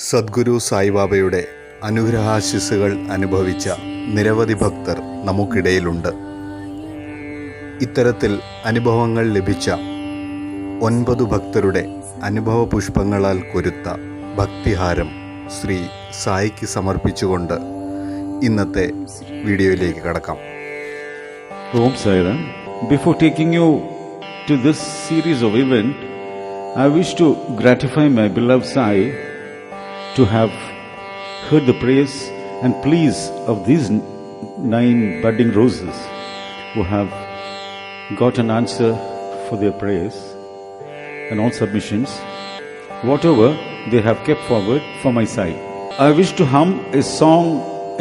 സദ്ഗുരു സായിബാബയുടെ അനുഗ്രഹാശിസ്സുകൾ അനുഭവിച്ച നിരവധി ഭക്തർ നമുക്കിടയിലുണ്ട്. ഇത്തരത്തിൽ അനുഭവങ്ങൾ ലഭിച്ച 9 ഭക്തരുടെ അനുഭവ പുഷ്പങ്ങളാൽ കൊരുത്ത ഭക്തിഹാരം ശ്രീ സായിക്ക് സമർപ്പിച്ചുകൊണ്ട് ഇന്നത്തെ വീഡിയോയിലേക്ക് കടക്കാം. Om Sairam. Before taking you to this series of event, I wish to gratify my beloved Sai to have heard the praise and pleas of these 9 budding roses who have got an answer for their praise and all submissions, whatever they have kept forward for my Sai. I wish to hum a song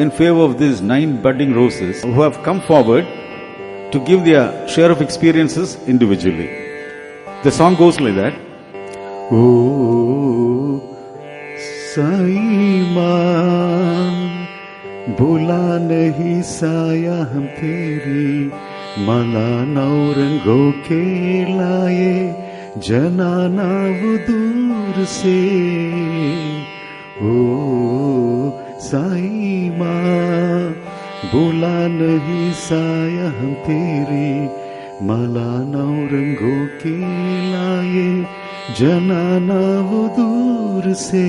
in favor of these 9 budding roses who have come forward to give their share of experiences individually. The song goes like that. Oh, Sai Maan, bula nahi saya hum teri, mala naurango ke laye, janana wo dur se. Oh, Sai Maan, बुला नहीं साया हम तेरी, माला नौरंगों के लाए, जनाना वो दूर से.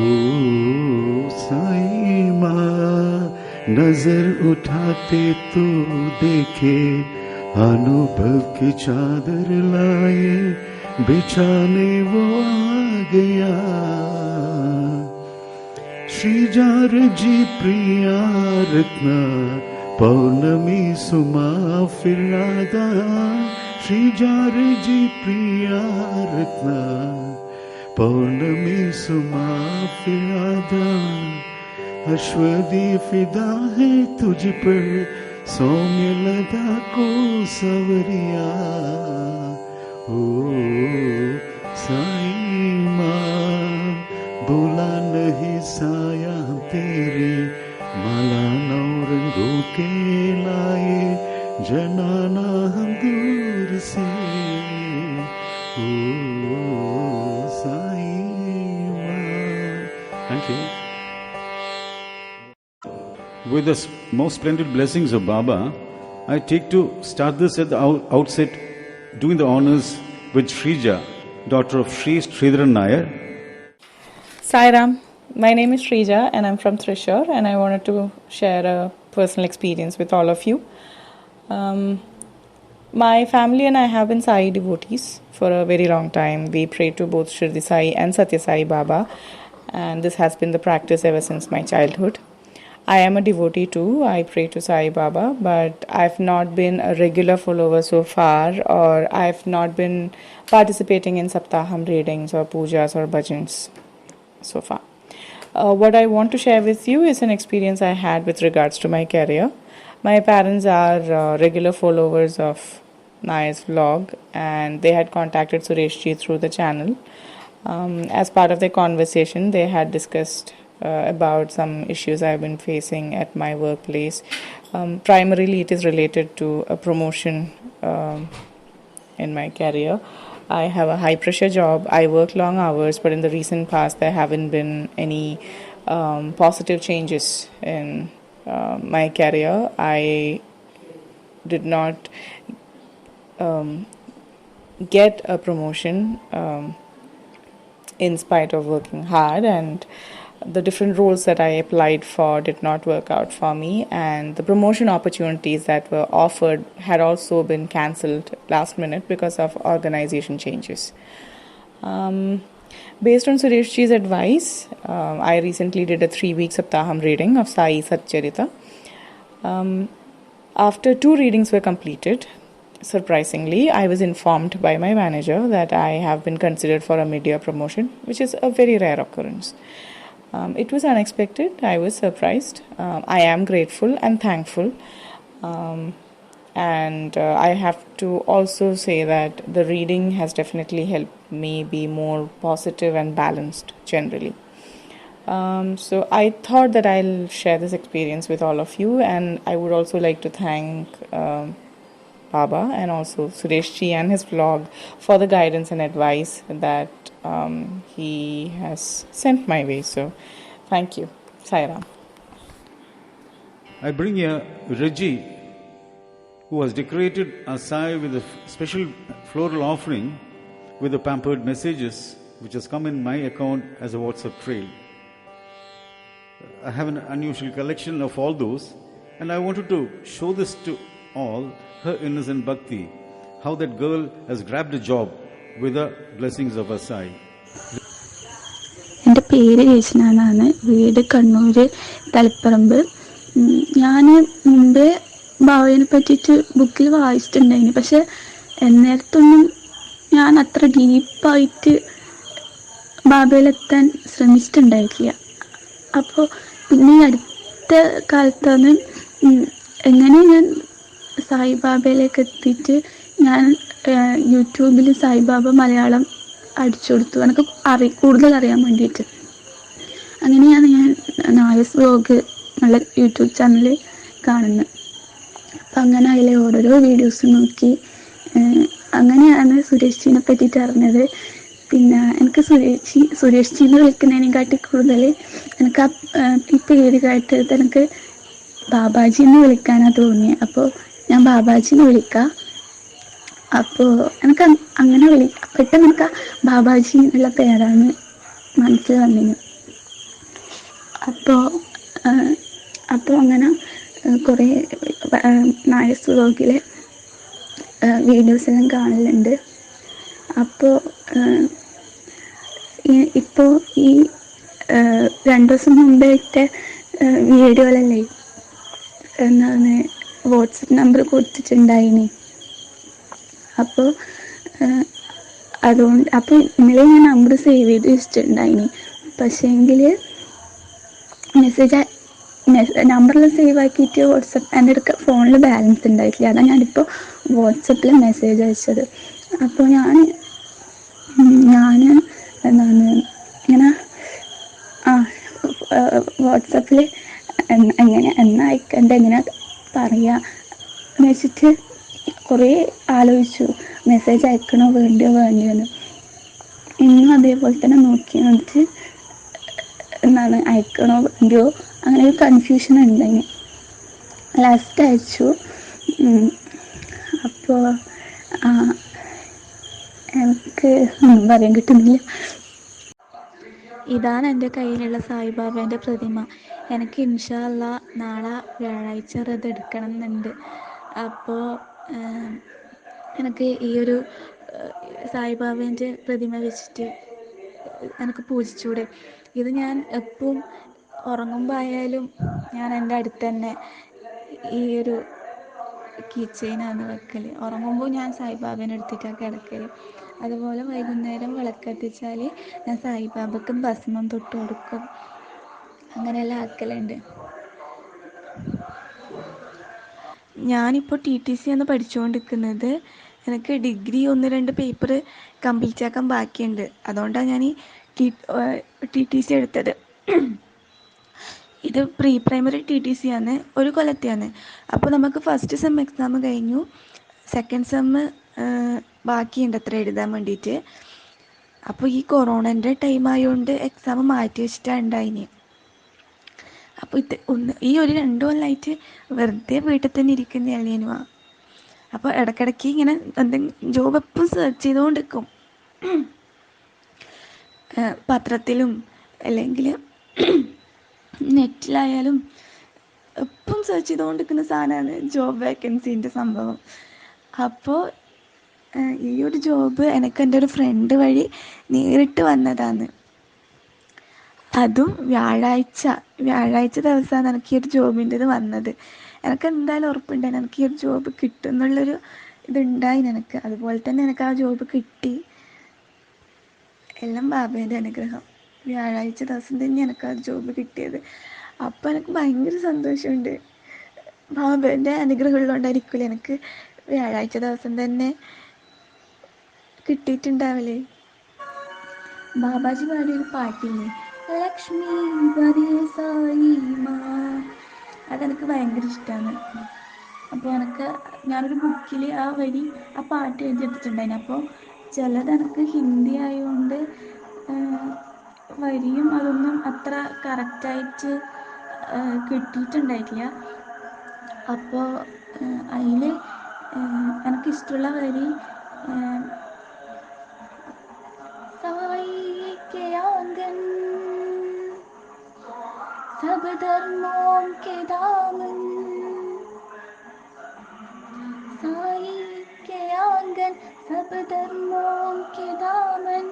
ओ साई माँ, नजर उठाते तो देखे, अनुभव की चादर लाए, बिछाने वो आ गया. श्रीजार जी प्रिया रत्ना, पौर्णमी सुमा फिरादा. श्रीजार जी प्रिया रत्ना, पौर्णमी सुमा फिरादा. अश्वदी फिदा है तुझ पर, सौम्य लगा को सवरिया. ओ साई माँ, बुला नहीं साया तेरे, माला नौरंगों के लाए, जनाना हम दूर से. ओ साई माँ. Thank you. With the most splendid blessings of Baba, I take to start this at the outset, doing the honors with Shrija, daughter of Sri Sridharan Nair. Sairam, my name is Shrija and I'm from Thrissur, and I wanted to share a personal experience with all of you. My family and I have been Sai devotees for a very long time. We pray to both Shirdi Sai and Satya Sai Baba, and this has been the practice ever since my childhood. I am a devotee too. I pray to Sai Baba, but I've not been a regular follower so far, or I've not been participating in Saptaham readings or pujas or bhajans so far. What I want to share with you is an experience I had with regards to my career. My parents are regular followers of Nair's vlog, and they had contacted Suresh ji through the channel. As part of their conversation, they had discussed about some issues I've been facing at my workplace. Primarily, it is related to a promotion in my career. I have a high pressure job. I work long hours, but in the recent past, there haven't been any positive changes in my career. I did not get a promotion in spite of working hard, and the different roles that I applied for did not work out for me, and the promotion opportunities that were offered had also been cancelled last minute because of organization changes. Based on Suresh ji's advice, I recently did a 3-week Saptaham reading of Sai Satcharita. After 2 readings were completed, surprisingly, I was informed by my manager that I have been considered for a mid-year promotion, which is a very rare occurrence. It was unexpected. I was surprised. I am grateful and thankful. And I have to also say that the reading has definitely helped me be more positive and balanced generally. So I thought that I'll share this experience with all of you, and I would also like to thank Baba, and also Suresh Ji and his vlog for the guidance and advice that he has sent my way. So, thank you. Sairam. I bring here Reggie, who has decorated a sai with a special floral offering with the pampered messages, which has come in my account as a WhatsApp trail. I have an unusual collection of all those, and I wanted to show this to all, her innocent bhakti, how that girl has grabbed a job with the blessings of her sai. എൻ്റെ പേര് രചന എന്നാണ്. വീട് കണ്ണൂർ തളിപ്പറമ്പ്. ഞാൻ മുമ്പേ ഭാവനെ പറ്റിയിട്ട് ബുക്കിൽ വായിച്ചിട്ടുണ്ടായിന്. പക്ഷെ എന്നേരത്തൊന്നും ഞാൻ അത്ര ഡീപ്പായിട്ട് ബാബയിലെത്താൻ ശ്രമിച്ചിട്ടുണ്ടായിട്ടില്ല. അപ്പോൾ പിന്നെ ഈ അടുത്ത കാലത്താണ് എങ്ങനെ ഞാൻ സായിബാബയിലേക്ക് എത്തിയിട്ട് ഞാൻ യൂട്യൂബിൽ സായിബാബ മലയാളം അടിച്ചു കൊടുത്തു, എനിക്ക് കൂടുതൽ അറിയാൻ വേണ്ടിയിട്ട്. അങ്ങനെയാണ് ഞാൻ നായസ് വ്ലോഗ് എന്നുള്ള യൂട്യൂബ് ചാനൽ കാണുന്നത്. അപ്പം അങ്ങനെ അതിലെ ഓരോരോ വീഡിയോസ് നോക്കി അങ്ങനെയാണ് സുരേഷ് ജീനെ പറ്റിയിട്ട് അറിഞ്ഞത്. പിന്നെ എനിക്ക് സുരേഷ് ജീനെ വിളിക്കുന്നതിനെക്കാട്ടി കൂടുതൽ എനിക്ക് ഈ പേര് കേട്ടത് എനിക്ക് ബാബാജിന്ന് വിളിക്കാനാണ് തോന്നിയത്. അപ്പോൾ ഞാൻ ബാബാജിന്ന് വിളിക്കാം. അപ്പോൾ എനിക്ക് അങ്ങനെ പെട്ടെന്ന് എനിക്ക് ബാബാജി എന്നുള്ള പേരാണ് മനസ്സിൽ വന്നിന്. അപ്പോൾ അങ്ങനെ കുറേ നായസ് വ്ലോഗിലെ വീഡിയോസ് എല്ലാം കാണലുണ്ട്. അപ്പോൾ ഇപ്പോൾ ഈ 2 ദിവസം മുമ്പേ ഇട്ട വീഡിയോയിലല്ലേ എന്താണ് വാട്സപ്പ് നമ്പർ കൊടുത്തിട്ടുണ്ടായിനി. അപ്പോൾ അതുകൊണ്ട് ഇന്നലെ ഞാൻ നമ്പർ സേവ് ചെയ്ത് വെച്ചിട്ടുണ്ടായിനി. പക്ഷേ എങ്കിൽ നമ്പറിൽ സേവ് ആക്കിയിട്ട് വാട്സപ്പ് എൻ്റെ അടുക്ക ഫോണിൽ ബാലൻസ് ഉണ്ടായിട്ടില്ല. അതാണ് ഞാനിപ്പോൾ വാട്സപ്പിൽ മെസ്സേജ് അയച്ചത്. അപ്പോൾ ഞാൻ എന്താണ് ഇങ്ങനെ വാട്സപ്പിൽ എന്നാ അയക്കണ്ട എങ്ങനെ പറയുക എന്ന് വെച്ചിട്ട് കുറേ ആലോചിച്ചു, മെസ്സേജ് അയക്കണോ വേണ്ടിയോന്ന്. ഇന്നും അതേപോലെ തന്നെ നോക്കി എന്നിട്ട് എന്താണ് അയക്കണോ വേണ്ടിയോ അങ്ങനെ ഒരു കൺഫ്യൂഷൻ ഉണ്ടായിന്. ലാസ്റ്റ് അയച്ചു. അപ്പോൾ എനിക്ക് ഒന്നും പറയാൻ കിട്ടുന്നില്ല. ഇതാണ് എൻ്റെ കയ്യിലുള്ള സായിബാബേൻ്റെ പ്രതിമ. എനിക്ക് ഇൻഷാ അല്ലാ നാളെ വ്യാഴാഴ്ച വ്രതം എടുക്കണം എന്നുണ്ട്. അപ്പോൾ എനിക്ക് ഈ ഒരു സായിബാബേൻ്റെ പ്രതിമ വെച്ചിട്ട് എനിക്ക് പൂജിച്ചൂടെ. ഇത് ഞാൻ എപ്പോഴും ഉറങ്ങുമ്പോൾ ആയാലും ഞാൻ എൻ്റെ അടുത്ത് തന്നെ ഈ ഒരു കീ ചെയിനാണ് വെക്കൽ. ഉറങ്ങുമ്പോൾ ഞാൻ സായിബാബേനെ എടുത്തിട്ടാണ് കിടക്കൽ. അതുപോലെ വൈകുന്നേരം വിളക്കത്തിച്ചാൽ ഞാൻ സായിബാബയ്ക്കും ഭസ്മം തൊട്ട് കൊടുക്കും. അങ്ങനെയെല്ലാം ആക്കലുണ്ട്. ഞാനിപ്പോൾ TTC ആണ് പഠിച്ചുകൊണ്ടിരിക്കുന്നത്. എനിക്ക് ഡിഗ്രി 1-2 പേപ്പർ കംപ്ലീറ്റ് ആക്കാൻ ബാക്കിയുണ്ട്. അതുകൊണ്ടാണ് ഞാൻ ഈ TTC എടുത്തത്. ഇത് പ്രീ പ്രൈമറി TTC ആണ്, 1 കൊല്ലത്തെയാണ്. അപ്പോൾ നമുക്ക് ഫസ്റ്റ് സെം എക്സാം കഴിഞ്ഞു, സെക്കൻഡ് സെം ബാക്കിയുണ്ട് അത്ര എഴുതാൻ വേണ്ടിയിട്ട്. അപ്പോൾ ഈ കൊറോണൻ്റെ ടൈം ആയതുകൊണ്ട് എക്സാം മാറ്റി വെച്ചിട്ടാണ് ഉണ്ടായിന്. അപ്പോൾ ഈ 1-2 കൊല്ലമായിട്ട് വെറുതെ വീട്ടിൽ തന്നെ ഇരിക്കുന്നതല്ലേനു. അപ്പോൾ ഇടയ്ക്കിടയ്ക്ക് ഇങ്ങനെ എന്തെങ്കിലും ജോബ് എപ്പോഴും സെർച്ച് ചെയ്തുകൊണ്ടിരിക്കും. പത്രത്തിലും അല്ലെങ്കിൽ നെറ്റിലായാലും എപ്പം സെർച്ച് ചെയ്തുകൊണ്ടിരിക്കുന്ന സാധനമാണ് ജോബ് വേക്കൻസീൻ്റെ സംഭവം. അപ്പോൾ ഈ ഒരു ജോബ് എനിക്ക് എൻ്റെ ഒരു ഫ്രണ്ട് വഴി നേരിട്ട് വന്നതാണ്. അതും വ്യാഴാഴ്ച ദിവസമാണ് എനിക്ക് ഈ ഒരു ജോബിൻ്റെത് വന്നത്. എനിക്ക് എന്തായാലും ഉറപ്പുണ്ടായിരുന്നു എനിക്ക് ഈ ഒരു ജോബ് കിട്ടും എന്നുള്ളൊരു ഇതുണ്ടായി എനിക്ക്. അതുപോലെ തന്നെ എനിക്ക് ആ ജോബ് കിട്ടി. എല്ലാം ബാബേൻ്റെ അനുഗ്രഹം. വ്യാഴാഴ്ച ദിവസം തന്നെ എനിക്ക് ആ ജോബ് കിട്ടിയത്. അപ്പോൾ എനിക്ക് ഭയങ്കര സന്തോഷമുണ്ട്. ബാബേൻ്റെ അനുഗ്രഹം ഉള്ളതുകൊണ്ടായിരിക്കില്ല എനിക്ക് വ്യാഴാഴ്ച ദിവസം തന്നെ കിട്ടിയിട്ടുണ്ടാവില്ലേ. ബാബാജി പാടിയൊരു പാട്ടില്ലേ, ലക്ഷ്മി വരേ സായി മാ, അതെനിക്ക് ഭയങ്കര ഇഷ്ടമാണ്. അപ്പോൾ എനിക്ക് ഞാനൊരു ബുക്കിൽ ആ പാട്ട് എഴുതിയെടുത്തിട്ടുണ്ടായിരുന്നു. അപ്പോൾ ചിലത് എനിക്ക് ഹിന്ദി ആയതുകൊണ്ട് വരിയും അതൊന്നും അത്ര കറക്റ്റായിട്ട് കിട്ടിയിട്ടുണ്ടായിട്ടില്ല. അപ്പോൾ അതിൽ എനിക്കിഷ്ടമുള്ള വരി साई के आंगन सब धर्मों के दामन, साई के आंगन सब धर्मों के दामन,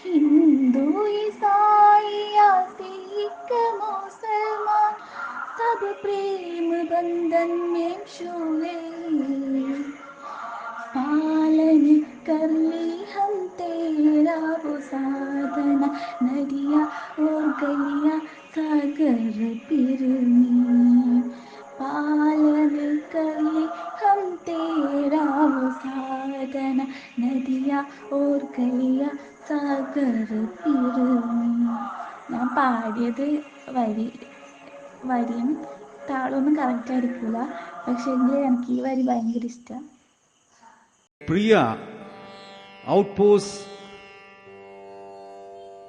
हिंदू ईसाई या सिख मुसलमान सब प्रेम बंधन में छुए, पालन कर ली हम तेरा वो साधना, नदियाँ और गलियाँ सागर पीर में, पालन कर ली हम तेरा वो साधना, नदियाँ और गलियाँ सागर पीर में. ഞാൻ പാടിയത് വരിയും താളമൊന്നും കറക്റ്റ് ആയിരിക്കില്ല, പക്ഷേ എങ്കിൽ എനിക്ക് ഈ വരി ഭയങ്കര ഇഷ്ടമാണ്. Priya outposts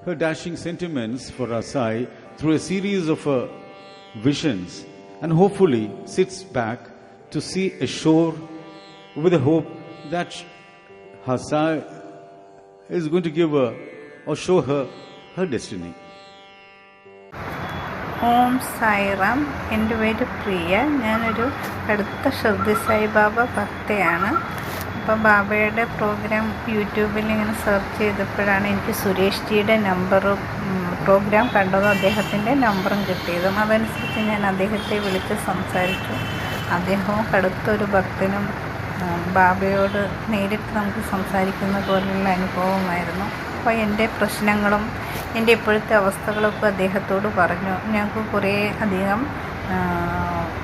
her dashing sentiments for Asai through a series of visions and hopefully sits back to see a shore with a hope that Asai is going to give her or show her her destiny. ഓം സായിറാം. എൻ്റെ പേര് പ്രിയ. ഞാനൊരു അടുത്ത ഷിർദി സായിബാബ ഭക്തയാണ്. അപ്പോൾ ബാബയുടെ programme യൂട്യൂബിൽ ഇങ്ങനെ search ചെയ്തപ്പോഴാണ് എനിക്ക് സുരേഷ് ജിയുടെ നമ്പറും പ്രോഗ്രാം കണ്ടതും അദ്ദേഹത്തിൻ്റെ നമ്പറും കിട്ടിയതും. അതനുസരിച്ച് ഞാൻ അദ്ദേഹത്തെ വിളിച്ച് സംസാരിച്ചു. അദ്ദേഹവും കടുത്തൊരു ഭക്തനും ബാബയോട് നേരിട്ട് നമുക്ക് സംസാരിക്കുന്ന പോലുള്ള അനുഭവമായിരുന്നു. അപ്പോൾ എൻ്റെ പ്രശ്നങ്ങളും എൻ്റെ ഇപ്പോഴത്തെ അവസ്ഥകളൊക്കെ അദ്ദേഹത്തോട് പറഞ്ഞു. ഞങ്ങൾക്ക് കുറേ അധികം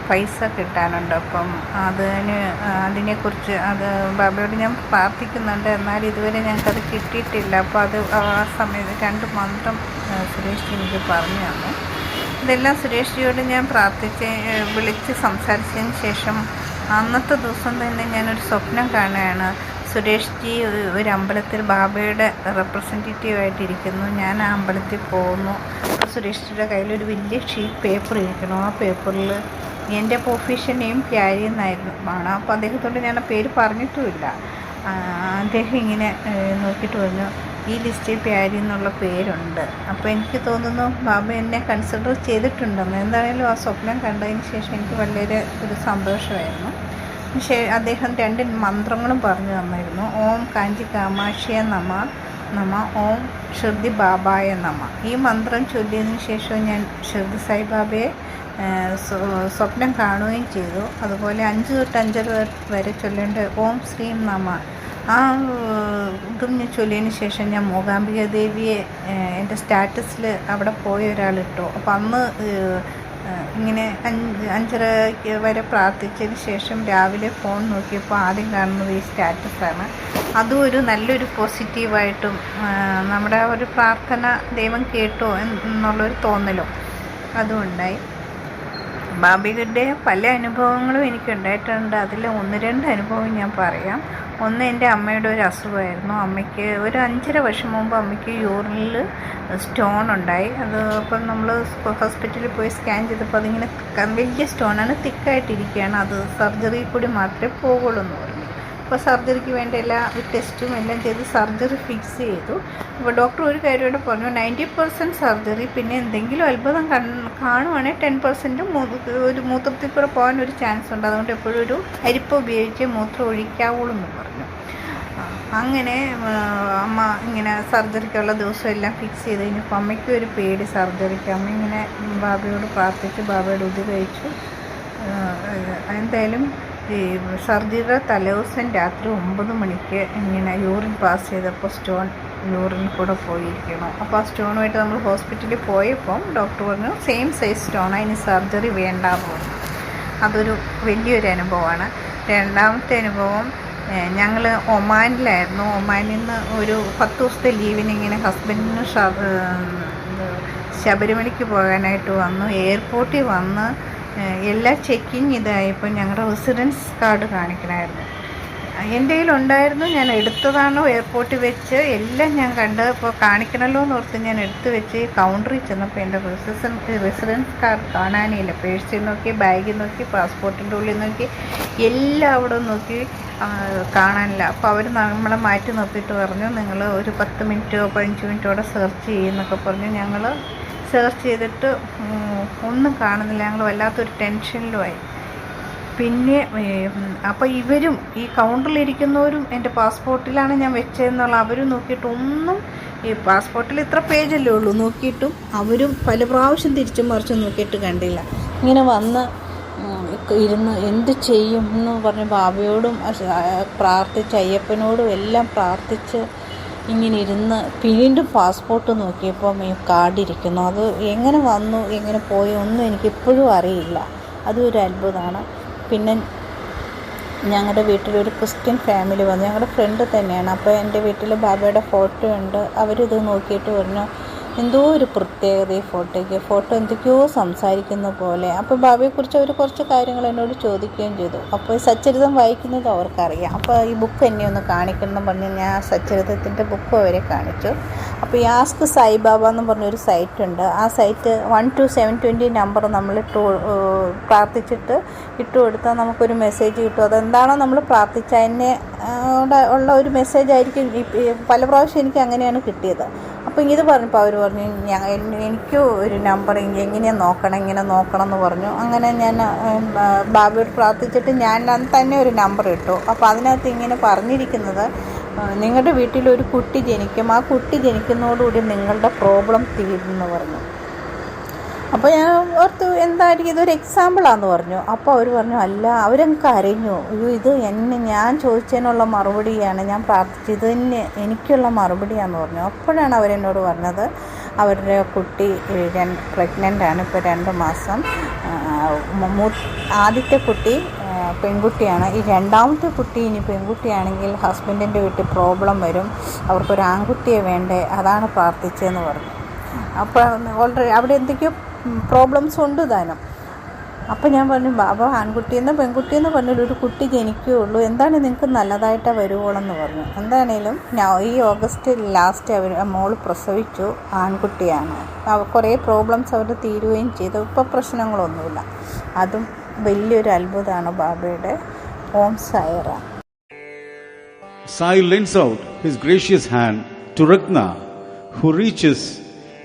പൈസ കിട്ടാനുണ്ട്. അപ്പം അതിനെക്കുറിച്ച് ബാബയോട് ഞാൻ പ്രാർത്ഥിക്കുന്നുണ്ട്. എന്നാൽ ഇതുവരെ ഞങ്ങൾക്കത് കിട്ടിയിട്ടില്ല. അപ്പോൾ അത് ആ സമയത്ത് 2 മന്ത്രം സുരേഷ് ജി എനിക്ക് പറഞ്ഞു തന്നു. ഇതെല്ലാം സുരേഷ് ജിയോട് ഞാൻ വിളിച്ച് സംസാരിച്ചതിന് ശേഷം അന്നത്തെ ദിവസം തന്നെ ഞാനൊരു സ്വപ്നം കാണുകയാണ്. സുരേഷ് ജി ഒരു അമ്പലത്തിൽ ബാബയുടെ റെപ്രസെൻറ്റേറ്റീവായിട്ടിരിക്കുന്നു. ഞാൻ ആ അമ്പലത്തിൽ പോകുന്നു. അപ്പോൾ സുരേഷ് ജിയുടെ കയ്യിലൊരു വലിയ ഷീറ്റ് പേപ്പർ ഇരിക്കണം. ആ പേപ്പറിൽ എൻ്റെ ഒഫീഷ്യൽ നെയിം പ്യാരി എന്നായിരുന്നു. അപ്പോൾ അദ്ദേഹത്തോട് ഞാൻ ആ പേര് പറഞ്ഞിട്ടുമില്ല. അദ്ദേഹം ഇങ്ങനെ നോക്കിയിട്ട് പറഞ്ഞു, ഈ ലിസ്റ്റിൽ പ്യാരി എന്നുള്ള പേരുണ്ട്. അപ്പോൾ എനിക്ക് തോന്നുന്നു ബാബ എന്നെ കൺസിഡർ ചെയ്തിട്ടുണ്ടെന്ന്. എന്തായാലും ആ സ്വപ്നം കണ്ടതിന് ശേഷം എനിക്ക് വളരെ ഒരു സന്തോഷമായിരുന്നു. അദ്ദേഹം 2 മന്ത്രങ്ങളും പറഞ്ഞു തന്നിരുന്നു. ഓം കാഞ്ചി കാമാക്ഷിയ നമ, ഓം ഷിർദി ബാബായ നമ. ഈ മന്ത്രം ചൊല്ലിയതിന് ശേഷം ഞാൻ ഷിർദി സായിബാബയെ സ്വപ്നം കാണുകയും ചെയ്തു. അതുപോലെ 5 തൊട്ട് 5 വരെ ചൊല്ലേണ്ട ഓം ശ്രീം നമ, ആ ഇതും ഞാൻ ചൊല്ലിയതിന് ശേഷം ഞാൻ മൂകാംബിക ദേവിയെ എൻ്റെ സ്റ്റാറ്റസിൽ അവിടെ പോയ ഒരാളിട്ടു. അപ്പോൾ അന്ന് ഇങ്ങനെ 5:30 വരെ പ്രാർത്ഥിച്ചതിന് ശേഷം രാവിലെ ഫോൺ നോക്കിയപ്പോൾ ആദ്യം കാണുന്നത് ഈ സ്റ്റാറ്റസാണ്. അതും ഒരു നല്ലൊരു പോസിറ്റീവായിട്ടും നമ്മുടെ ഒരു പ്രാർത്ഥന ദൈവം കേട്ടോ എന്നുള്ളൊരു തോന്നലും അതും ഉണ്ടായി. ബാബയുടെ പല അനുഭവങ്ങളും എനിക്കുണ്ടായിട്ടുണ്ട്. അതിൽ 1-2 അനുഭവം ഞാൻ പറയാം. ഒന്ന്, എൻ്റെ അമ്മയുടെ ഒരു അസുഖമായിരുന്നു. അമ്മയ്ക്ക് ഒരു 5.5 വർഷം മുമ്പ് അമ്മയ്ക്ക് യൂറിനിൽ സ്റ്റോൺ ഉണ്ടായി. അത് അപ്പം നമ്മൾ ഹോസ്പിറ്റലിൽ പോയി സ്കാൻ ചെയ്തപ്പോൾ അതിങ്ങനെ വലിയ സ്റ്റോണാണ്, തിക്കായിട്ടിരിക്കുകയാണ്. അത് സർജറി കൂടി മാത്രമേ പോകുള്ളൂ എന്ന് പറഞ്ഞു. അപ്പോൾ സർജറിക്ക് വേണ്ട എല്ലാ ടെസ്റ്റും എല്ലാം ചെയ്ത് സർജറി ഫിക്സ് ചെയ്തു. അപ്പോൾ ഡോക്ടർ ഒരു കാര്യം കൂടെ പറഞ്ഞു, 90% സർജറി, പിന്നെ എന്തെങ്കിലും അത്ഭുതം കാണുവാണെങ്കിൽ 10% ഒരു മൂത്രത്തിൽ കൂടെ പോകാൻ ഒരു ചാൻസ് ഉണ്ട്. അതുകൊണ്ട് എപ്പോഴും ഒരു അരിപ്പ ഉപയോഗിച്ച് മൂത്രം ഒഴിക്കാവുള്ളൂ എന്ന് പറഞ്ഞു. അങ്ങനെ അമ്മ ഇങ്ങനെ സർജറിക്കുള്ള ദിവസം എല്ലാം ഫിക്സ് ചെയ്ത് കഴിഞ്ഞപ്പോൾ അമ്മയ്ക്കും ഒരു പേടി സർജറിക്ക്. അമ്മ ഇങ്ങനെ ബാബയോട് പ്രാർത്ഥിച്ച് ബാബയുടെ ഉതി കഴിച്ചു. എന്തായാലും ഈ സർജറിയുടെ തലേദിവസം രാത്രി 9 മണിക്ക് ഇങ്ങനെ യൂറിൻ പാസ് ചെയ്തപ്പോൾ സ്റ്റോൺ യൂറിൻ കൂടെ പോയിരിക്കണം. അപ്പോൾ ആ സ്റ്റോണുമായിട്ട് നമ്മൾ ഹോസ്പിറ്റലിൽ പോയപ്പം ഡോക്ടർ പറഞ്ഞു സെയിം സൈസ് സ്റ്റോണാണ്, ഇനി സർജറി വേണ്ടാന്ന് പറഞ്ഞു. അതൊരു വലിയൊരു അനുഭവമാണ്. രണ്ടാമത്തെ അനുഭവം, ഞങ്ങൾ ഒമാനിലായിരുന്നു. ഒമാനിൽ നിന്ന് ഒരു 10 ദിവസത്തെ ലീവിന് ഇങ്ങനെ ഹസ്ബൻഡിന് ശബരിമലയ്ക്ക് പോകാനായിട്ട് വന്നു. എയർപോർട്ടിൽ വന്ന് എല്ലാ ചെക്കിങ് ഇതായപ്പോൾ ഞങ്ങളുടെ റെസിഡൻസ് കാർഡ് കാണിക്കണമായിരുന്നു. എൻ്റെ കയ്യിലുണ്ടായിരുന്നു, ഞാൻ എടുത്തതാണോ എയർപോർട്ടിൽ വെച്ച് എല്ലാം ഞാൻ കണ്ട് ഇപ്പോൾ കാണിക്കണമല്ലോ എന്ന് ഓർത്ത് ഞാൻ എടുത്തു വെച്ച് കൗണ്ടറിൽ ചെന്നപ്പോൾ എൻ്റെ റെസിഡൻസ് കാർഡ് കാണാനില്ല. പേഴ്സിൽ നോക്കി, ബാഗിൽ നോക്കി, പാസ്പോർട്ടിൻ്റെ ഉള്ളിൽ നോക്കി, എല്ലാം അവിടെ നോക്കി, കാണാനില്ല. അപ്പോൾ അവർ നമ്മളെ മാറ്റി നിർത്തിയിട്ട് പറഞ്ഞു, നിങ്ങൾ ഒരു 10 മിനിറ്റോ 15 മിനിറ്റോടെ സെർച്ച് ചെയ്യുമെന്നൊക്കെ പറഞ്ഞു. ഞങ്ങൾ സെർച്ച് ചെയ്തിട്ട് ഒന്നും കാണുന്നില്ല. ഞങ്ങൾ വല്ലാത്തൊരു ടെൻഷനിലുമായി. പിന്നെ അപ്പോൾ ഇവരും ഈ കൗണ്ടറിലിരിക്കുന്നവരും എൻ്റെ പാസ്പോർട്ടിലാണ് ഞാൻ വെച്ചതെന്നുള്ള അവരും നോക്കിയിട്ടൊന്നും, ഈ പാസ്പോർട്ടിൽ ഇത്ര പേജല്ലേ ഉള്ളൂ, നോക്കിയിട്ടും അവരും പല പ്രാവശ്യം തിരിച്ചും മറിച്ചും നോക്കിയിട്ട് കണ്ടില്ല. ഇങ്ങനെ വന്ന് ഇരുന്ന് എന്ത് ചെയ്യും എന്ന് പറഞ്ഞ് ബാബയോടും പ്രാർത്ഥിച്ച് അയ്യപ്പനോടും എല്ലാം പ്രാർത്ഥിച്ച് ഇങ്ങനെ ഇരുന്ന് വീണ്ടും പാസ്പോർട്ട് നോക്കിയപ്പം ഈ കാർഡിരിക്കുന്നു. അത് എങ്ങനെ വന്നു എങ്ങനെ പോയി ഒന്നും എനിക്കിപ്പോഴും അറിയില്ല. അതും ഒരു അത്ഭുതമാണ്. പിന്നെ ഞങ്ങളുടെ വീട്ടിലൊരു ക്രിസ്ത്യൻ ഫാമിലി വന്നു, ഞങ്ങളുടെ ഫ്രണ്ട് തന്നെയാണ്. അപ്പോൾ എൻ്റെ വീട്ടിൽ ബാബയുടെ ഫോട്ടോ ഉണ്ട്. അവരിത് നോക്കിയിട്ട് പറഞ്ഞു, എന്തോ ഒരു പ്രത്യേകത ഈ ഫോട്ടോ എന്തൊക്കെയോ സംസാരിക്കുന്ന പോലെ. അപ്പോൾ ബാബയെക്കുറിച്ച് അവർ കുറച്ച് കാര്യങ്ങൾ എന്നോട് ചോദിക്കുകയും ചെയ്തു. അപ്പോൾ ഈ സച്ചരിതം വായിക്കുന്നത് അവർക്കറിയാം. അപ്പോൾ ഈ ബുക്ക് എന്നെ ഒന്ന് കാണിക്കണം എന്ന് പറഞ്ഞ് ഞാൻ സച്ചരിതത്തിൻ്റെ ബുക്ക് അവരെ കാണിച്ചു. അപ്പോൾ ഈ ആസ്ക് സായിബാബ എന്ന് പറഞ്ഞൊരു സൈറ്റുണ്ട്. ആ സൈറ്റ് 1 to 720 നമ്പർ നമ്മൾ പ്രാർത്ഥിച്ചിട്ട് ഇട്ട് കൊടുത്താൽ നമുക്കൊരു മെസ്സേജ് കിട്ടും. അതെന്താണോ നമ്മൾ പ്രാർത്ഥിച്ചതിനെ ഉള്ള ഒരു മെസ്സേജ് ആയിരിക്കും. പല പ്രാവശ്യം എനിക്ക് അങ്ങനെയാണ് കിട്ടിയത്. അപ്പോൾ ഇത് പറഞ്ഞപ്പോൾ അവർ പറഞ്ഞു, എനിക്കും ഒരു നമ്പർ എങ്ങനെയാണ് നോക്കണം, ഇങ്ങനെ നോക്കണം എന്ന് പറഞ്ഞു. അങ്ങനെ ഞാൻ ബാബയോട് പ്രാർത്ഥിച്ചിട്ട് ഞാൻ തന്നെ ഒരു നമ്പർ ഇട്ടു. അപ്പോൾ അതിനകത്ത് ഇങ്ങനെ പറഞ്ഞിരിക്കുന്നത്, നിങ്ങളുടെ വീട്ടിലൊരു കുട്ടി ജനിക്കും, ആ കുട്ടി ജനിക്കുന്നതോടുകൂടി നിങ്ങളുടെ പ്രോബ്ലം തീരുമെന്ന് പറഞ്ഞു. അപ്പോൾ ഞാൻ ഓർത്തു എന്തായിരിക്കും ഇതൊരു എക്സാമ്പിളാന്ന് പറഞ്ഞു. അപ്പോൾ അവർ പറഞ്ഞു, അല്ല, അവരങ്ങ് കരഞ്ഞു. ഇത് ഞാൻ ചോദിച്ചതിനുള്ള മറുപടിയാണ്, ഞാൻ പ്രാർത്ഥിച്ചത് ഇത് തന്നെ എനിക്കുള്ള മറുപടിയാന്ന് പറഞ്ഞു. അപ്പോഴാണ് അവരെന്നോട് പറഞ്ഞത് അവരുടെ കുട്ടി പ്രഗ്നൻ്റാണ്, ഇപ്പോൾ 2 മാസം. ആദ്യത്തെ കുട്ടി പെൺകുട്ടിയാണ്. ഈ രണ്ടാമത്തെ കുട്ടി ഇനി പെൺകുട്ടിയാണെങ്കിൽ ഹസ്ബൻഡിൻ്റെ വീട്ടിൽ പ്രോബ്ലം വരും, അവർക്കൊരു ആൺകുട്ടിയെ വേണ്ടേ, അതാണ് പ്രാർത്ഥിച്ചതെന്ന് പറഞ്ഞു. അപ്പോൾ ഓൾറെഡി അവിടെ എന്തൊക്കെയോ പ്രോബ്ലംസ് ഉണ്ട് താനും. അപ്പോൾ ഞാൻ പറഞ്ഞു, ബാബ ആൺകുട്ടിയെന്ന് പെൺകുട്ടിയെന്ന് പറഞ്ഞൊരു കുട്ടി ജനിക്കുകയുള്ളൂ, എന്താണ് നിങ്ങൾക്ക് നല്ലതായിട്ട് വരുവോളെന്ന് പറഞ്ഞു. എന്താണേലും ഈ ഓഗസ്റ്റ് ലാസ്റ്റ് മോൾ പ്രസവിച്ചു, ആൺകുട്ടിയാണ്. കുറേ പ്രോബ്ലംസ് അവർ തീരുകയും ചെയ്തു. ഇപ്പോൾ പ്രശ്നങ്ങളൊന്നുമില്ല. അതും വലിയൊരു അത്ഭുതമാണ് ബാബയുടെ. ഓം Sairam. Sai lends out his gracious hand to Ratna, who reaches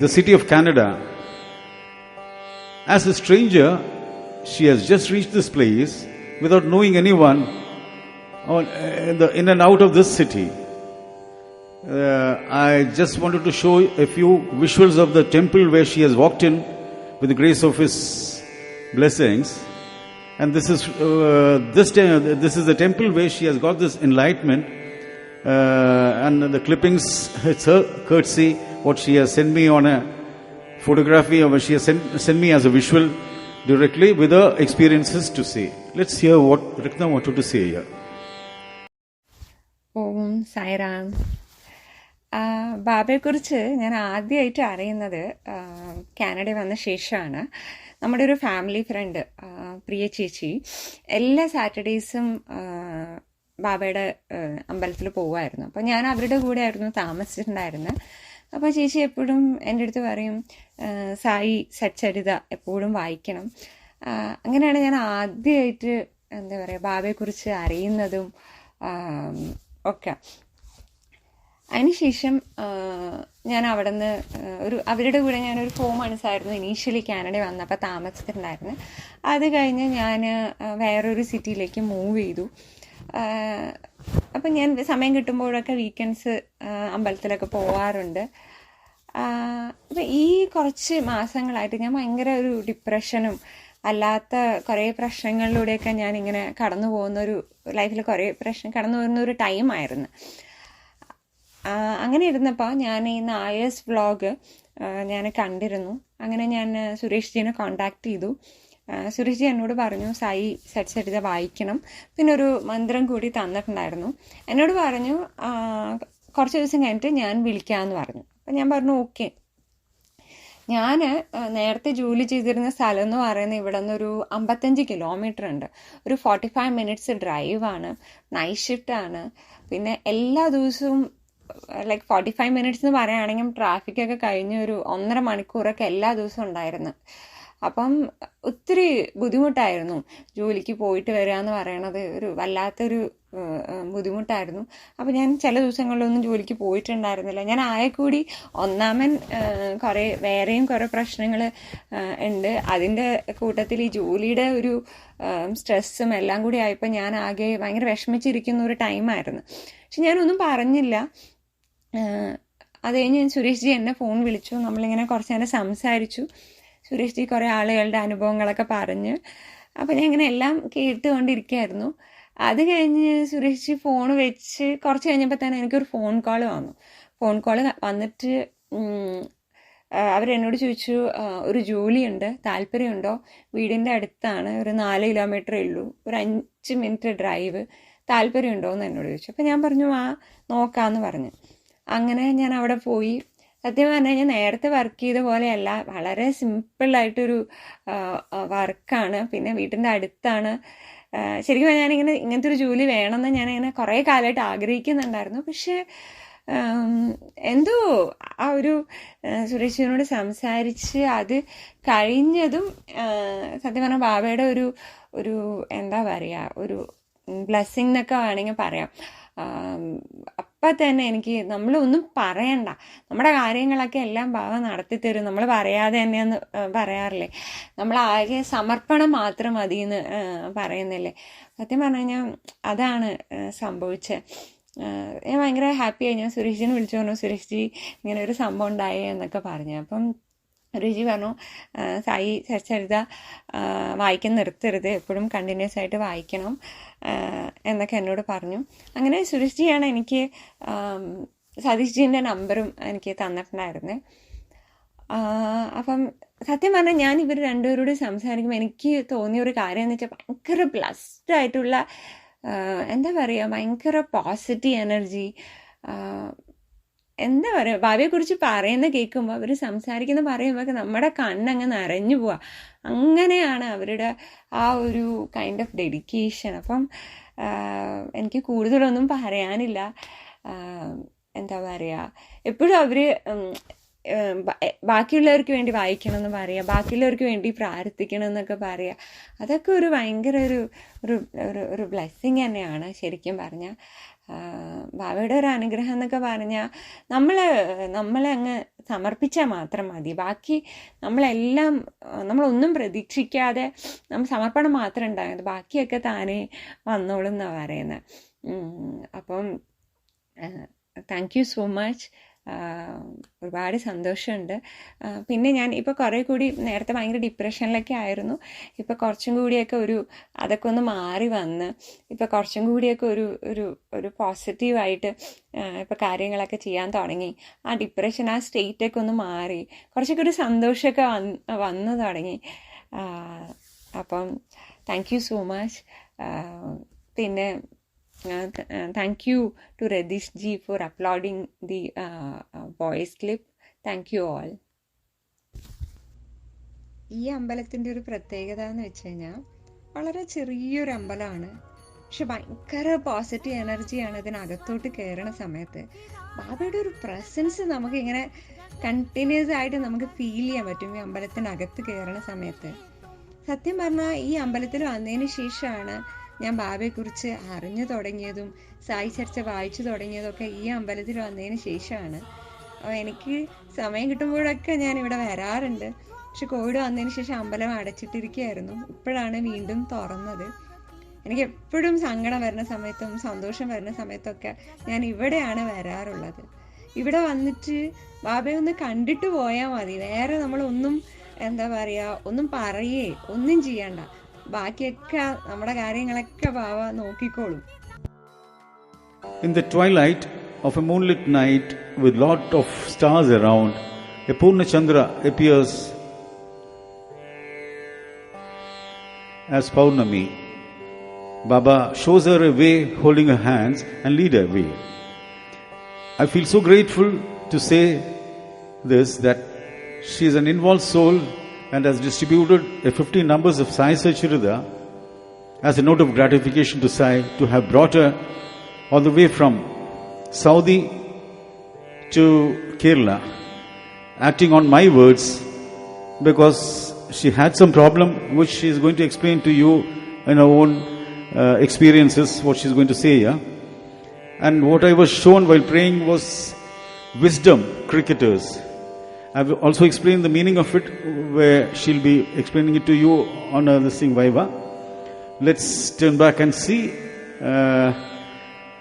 the city of Canada. As a stranger, she has just reached this place without knowing anyone in and out of this city. I just wanted to show a few visuals of the temple where she has walked in with the grace of his blessings. And this is the temple where she has got this enlightenment. And the clippings, it's her courtesy, what she has sent me on a photography, or she has sent me as a visual directly with her experiences to say. Let's hear what Ratna wanted to say here. ഓം സായിറാം. ബാബയെക്കുറിച്ച് ഞാൻ ആദ്യമായിട്ട് അറിയുന്നത് കാനഡയിൽ വന്ന ശേഷമാണ്. നമ്മുടെ ഒരു family friend പ്രിയ ചേച്ചി എല്ലാ സാറ്റർഡേയ്സും ബാബയുടെ അമ്പലത്തിൽ പോവുമായിരുന്നു. അപ്പോൾ ഞാൻ അവരുടെ കൂടെ ആയിരുന്നു താമസിച്ചിട്ടുണ്ടായിരുന്നത്. അപ്പോൾ ചേച്ചി എപ്പോഴും എൻ്റെ അടുത്ത് പറയും, സായി സച്ചരിത എപ്പോഴും വായിക്കണം. അങ്ങനെയാണ് ഞാൻ ആദ്യമായിട്ട് എന്താ പറയുക ബാബയെക്കുറിച്ച് അറിയുന്നതും ഒക്കെ. അതിനുശേഷം ഞാൻ അവിടെ നിന്ന് അവരുടെ കൂടെ ഞാനൊരു 4 months ആയിരുന്നു ഇനീഷ്യലി കാനഡയിൽ വന്നപ്പോൾ താമസിച്ചിട്ടുണ്ടായിരുന്നു. അത് കഴിഞ്ഞ് ഞാൻ വേറൊരു സിറ്റിയിലേക്ക് മൂവ് ചെയ്തു. അപ്പം ഞാൻ സമയം കിട്ടുമ്പോഴൊക്കെ വീക്കെൻഡ്സ് അമ്പലത്തിലൊക്കെ പോവാറുണ്ട്. അപ്പം ഈ കുറച്ച് മാസങ്ങളായിട്ട് ഞാൻ ഭയങ്കര ഒരു ഡിപ്രഷനും അല്ലാത്ത കുറേ പ്രശ്നങ്ങളിലൂടെയൊക്കെ ഞാനിങ്ങനെ കടന്നു പോകുന്നൊരു ലൈഫിൽ കുറേ പ്രശ്നം കടന്നു പോകുന്ന ഒരു ടൈമായിരുന്നു. അങ്ങനെ ഇരുന്നപ്പോൾ ഞാൻ ഈ നായേഴ്സ് വ്ളോഗ് ഞാൻ കണ്ടിരുന്നു. അങ്ങനെ ഞാൻ സുരേഷ് ജീനെ കോണ്ടാക്ട് ചെയ്തു. സുരേഷ് ജി എന്നോട് പറഞ്ഞു സായി സച്ചരിത വായിക്കണം. പിന്നെ ഒരു മന്ത്രം കൂടി തന്നിട്ടുണ്ടായിരുന്നു. എന്നോട് പറഞ്ഞു കുറച്ച് ദിവസം കഴിഞ്ഞിട്ട് ഞാൻ വിളിക്കാമെന്ന് പറഞ്ഞു. അപ്പം ഞാൻ പറഞ്ഞു ഓക്കെ. ഞാൻ നേരത്തെ ജോലി ചെയ്തിരുന്ന സ്ഥലം എന്ന് പറയുന്നത് ഇവിടെ നിന്നൊരു 55 കിലോമീറ്റർ ഉണ്ട്. ഒരു 45 മിനിറ്റ്സ് ഡ്രൈവാണ്, നൈറ്റ് ഷിഫ്റ്റ് ആണ്. പിന്നെ എല്ലാ ദിവസവും ലൈക്ക് 45 മിനിറ്റ്സ് എന്ന് പറയുകയാണെങ്കിൽ ട്രാഫിക്കൊക്കെ കഴിഞ്ഞ് ഒരു 1.5 മണിക്കൂറൊക്കെ എല്ലാ ദിവസവും ഉണ്ടായിരുന്നു. അപ്പം ഒത്തിരി ബുദ്ധിമുട്ടായിരുന്നു ജോലിക്ക് പോയിട്ട് വരിക എന്ന് പറയണത്. ഒരു വല്ലാത്തൊരു ബുദ്ധിമുട്ടായിരുന്നു. അപ്പം ഞാൻ ചില ദിവസങ്ങളിലൊന്നും ജോലിക്ക് പോയിട്ടുണ്ടായിരുന്നില്ല. ഞാൻ ആയെക്കൂടി ഒന്നാമൻ വേറെയും കുറേ പ്രശ്നങ്ങൾ ഉണ്ട്. അതിൻ്റെ കൂട്ടത്തിൽ ഈ ജോലിയുടെ ഒരു സ്ട്രെസ്സും എല്ലാം കൂടി ആയപ്പോൾ ഞാൻ ആകെ ഭയങ്കര വിഷമിച്ചിരിക്കുന്ന ഒരു ടൈമായിരുന്നു. പക്ഷെ ഞാനൊന്നും പറഞ്ഞില്ല. അത് കഴിഞ്ഞ് സുരേഷ് ജി എന്നെ ഫോൺ വിളിച്ചു. നമ്മളിങ്ങനെ കുറച്ച് നേരം സംസാരിച്ചു. സുരേഷ് ജി കുറേ ആളുകളുടെ അനുഭവങ്ങളൊക്കെ പറഞ്ഞ്. അപ്പം ഞാൻ ഇങ്ങനെ എല്ലാം കേട്ടുകൊണ്ടിരിക്കുകയായിരുന്നു. അത് കഴിഞ്ഞ് സുരേഷ് ജി ഫോൺ വെച്ച് കുറച്ച് കഴിഞ്ഞപ്പോൾ തന്നെ എനിക്കൊരു ഫോൺ കോൾ വന്നു. ഫോൺ കോൾ വന്നിട്ട് അവരെന്നോട് ചോദിച്ചു, ഒരു ജോലിയുണ്ട്, താല്പര്യമുണ്ടോ? വീടിൻ്റെ അടുത്താണ്, ഒരു 4 കിലോമീറ്ററേ ഉള്ളൂ, ഒരു 5 മിനിറ്റ് ഡ്രൈവ്, താല്പര്യമുണ്ടോ എന്ന് എന്നോട് ചോദിച്ചു. അപ്പം ഞാൻ പറഞ്ഞു നോക്കാമെന്ന് പറഞ്ഞു. അങ്ങനെ ഞാൻ അവിടെ പോയി. സത്യം പറഞ്ഞു കഴിഞ്ഞാൽ നേരത്തെ വർക്ക് ചെയ്ത പോലെയല്ല, വളരെ സിമ്പിളായിട്ടൊരു വർക്കാണ്. പിന്നെ വീട്ടിൻ്റെ അടുത്താണ്. ശരിക്കും ഇങ്ങനത്തെ ഒരു ജോലി വേണമെന്ന് ഞാനിങ്ങനെ കുറേ കാലമായിട്ട് ആഗ്രഹിക്കുന്നുണ്ടായിരുന്നു. പക്ഷേ എന്തോ ആ ഒരു സുരേഷിനോട് സംസാരിച്ച് അത് കഴിഞ്ഞതും സത്യം പറഞ്ഞാൽ ബാബയുടെ ഒരു എന്താ പറയുക, ഒരു ബ്ലെസ്സിങ് എന്നൊക്കെ വേണമെങ്കിൽ പറയാം. അപ്പം തന്നെ എനിക്ക് നമ്മളൊന്നും പറയണ്ട, നമ്മുടെ കാര്യങ്ങളൊക്കെ എല്ലാം ബാബ നടത്തിത്തരും. നമ്മൾ പറയാതെ തന്നെയെന്ന് പറയാറില്ലേ, നമ്മളാകെ സമർപ്പണം മാത്രം മതി എന്ന് പറയുന്നില്ലേ. സത്യം പറഞ്ഞു കഴിഞ്ഞാൽ അതാണ് സംഭവിച്ചത്. ഞാൻ ഭയങ്കര ഹാപ്പിയായി. ഞാൻ സുരേഷിനെ വിളിച്ചു പറഞ്ഞു, സുരേഷ് ജി ഇങ്ങനെ ഒരു സംഭവം ഉണ്ടായി എന്നൊക്കെ പറഞ്ഞു. അപ്പം സുരേഷ് ജി പറഞ്ഞു, സായി ചരിത വായിക്കാൻ നിർത്തരുത്, എപ്പോഴും കണ്ടിന്യൂസ് ആയിട്ട് വായിക്കണം എന്നൊക്കെ എന്നോട് പറഞ്ഞു. അങ്ങനെ സുരേഷ് ജിയാണ് എനിക്ക് സതീഷ് ജീൻ്റെ നമ്പറും എനിക്ക് തന്നിട്ടുണ്ടായിരുന്നത്. അപ്പം സത്യം പറഞ്ഞാൽ ഞാൻ ഇവർ രണ്ടുപേരോട് സംസാരിക്കുമ്പോൾ എനിക്ക് തോന്നിയ ഒരു കാര്യം എന്ന് വെച്ചാൽ ഭയങ്കര ബ്ലസ്ഡ് ആയിട്ടുള്ള എന്താ പറയുക, ഭയങ്കര പോസിറ്റീവ് എനർജി. എന്താ പറയുക, ഭാവിയെക്കുറിച്ച് പറയുന്ന കേൾക്കുമ്പോൾ അവർ സംസാരിക്കുന്ന പറയുമ്പോൾ നമ്മുടെ കണ്ണങ്ങ് നിറഞ്ഞു പോവുക. അങ്ങനെയാണ് അവരുടെ ആ ഒരു കൈൻഡ് ഓഫ് ഡെഡിക്കേഷൻ. അപ്പം എനിക്ക് കൂടുതലൊന്നും പറയാനില്ല. എന്താ പറയുക, എപ്പോഴും അവർ ബാക്കിയുള്ളവർക്ക് വേണ്ടി വായിക്കണം എന്ന് പറയുക, ബാക്കിയുള്ളവർക്ക് വേണ്ടി പ്രാർത്ഥിക്കണം എന്നൊക്കെ പറയുക. അതൊക്കെ ഒരു ഭയങ്കര ഒരു ബ്ലെസ്സിങ് തന്നെയാണ് ശരിക്കും പറഞ്ഞാൽ. ബാബയുടെ ഒരു അനുഗ്രഹം എന്നൊക്കെ പറഞ്ഞാൽ നമ്മളെ അങ്ങ് സമർപ്പിച്ചാൽ മാത്രം മതി. ബാക്കി നമ്മളൊന്നും പ്രതീക്ഷിക്കാതെ നമ്മൾ സമർപ്പണം മാത്രം ഉണ്ടാകുന്നത്, ബാക്കിയൊക്കെ താനേ വന്നോളും എന്നാണ് പറയുന്നത്. അപ്പം താങ്ക് യു സോ മച്ച്. ഒരുപാട് സന്തോഷമുണ്ട്. പിന്നെ ഞാൻ ഇപ്പോൾ കുറേ കൂടി, നേരത്തെ ഭയങ്കര ഡിപ്രഷനിലൊക്കെ ആയിരുന്നു, ഇപ്പോൾ കുറച്ചും കൂടിയൊക്കെ അതൊക്കെ ഒന്ന് മാറി വന്ന് ഇപ്പോൾ കുറച്ചും കൂടിയൊക്കെ ഒരു പോസിറ്റീവായിട്ട് ഇപ്പോൾ കാര്യങ്ങളൊക്കെ ചെയ്യാൻ തുടങ്ങി. ആ ഡിപ്രഷൻ, ആ സ്റ്റേറ്റൊക്കെ ഒന്ന് മാറി, കുറച്ചൊക്കെ ഒരു സന്തോഷമൊക്കെ വന്നു തുടങ്ങി. അപ്പം താങ്ക് യു സോ മച്ച്. പിന്നെ thank you to Radish ji for uploading the voice clip. Thank you all. ഈ അമ്പലത്തിൻ്റെ ഒരു പ്രത്യേകത എന്ന് വെച്ച് കഴിഞ്ഞാൽ വളരെ ചെറിയൊരു അമ്പലമാണ്, പക്ഷെ ഭയങ്കര പോസിറ്റീവ് എനർജിയാണ് ഇതിനകത്തോട്ട് കയറുന്ന സമയത്ത്. ബാബയുടെ ഒരു പ്രസൻസ് നമുക്കിങ്ങനെ കണ്ടിന്യൂസ് ആയിട്ട് നമുക്ക് ഫീൽ ചെയ്യാൻ പറ്റും ഈ അമ്പലത്തിനകത്ത് കയറുന്ന സമയത്ത്. സത്യം പറഞ്ഞാൽ ഈ അമ്പലത്തിൽ വന്നതിന് ശേഷമാണ് ഞാൻ ബാബയെക്കുറിച്ച് അറിഞ്ഞു തുടങ്ങിയതും സായി ചർച്ച വായിച്ചു തുടങ്ങിയതൊക്കെ ഈ അമ്പലത്തിൽ വന്നതിന് ശേഷമാണ്. അപ്പോൾ എനിക്ക് സമയം കിട്ടുമ്പോഴൊക്കെ ഞാൻ ഇവിടെ വരാറുണ്ട്. പക്ഷെ കോവിഡ് വന്നതിന് ശേഷം അമ്പലം അടച്ചിട്ടിരിക്കുകയായിരുന്നു. ഇപ്പോഴാണ് വീണ്ടും തുറന്നത്. എനിക്ക് എപ്പോഴും സങ്കടം വരുന്ന സമയത്തും സന്തോഷം വരുന്ന സമയത്തൊക്കെ ഞാൻ ഇവിടെയാണ് വരാറുള്ളത്. ഇവിടെ വന്നിട്ട് ബാബയെ ഒന്ന് കണ്ടിട്ട് പോയാൽ മതി, വേറെ നമ്മളൊന്നും എന്താ പറയുക, ഒന്നും പറയേ ഒന്നും ചെയ്യണ്ട, ബാക്കിയൊക്കെ നമ്മുടെ കാര്യങ്ങളൊക്കെ ബാബ നോക്കിക്കോളും. In the twilight of a moonlit night with lot of stars around, a Purna Chandra appears as Paurnami. Baba shows her a way, holding her hands and lead her way. I feel so grateful to say this, that She is an involved soul and has distributed 50 numbers of Sai Sachirida as a note of gratification to Sai to have brought her all the way from Saudi to Kerala, acting on my words, because she had some problem which she is going to explain to you in her own experiences, what she is going to say here. And what I was shown while praying was wisdom cricketers. I've also explained the meaning of it, where she'll be explaining it to you on this thing, Vaiva. Let's turn back and see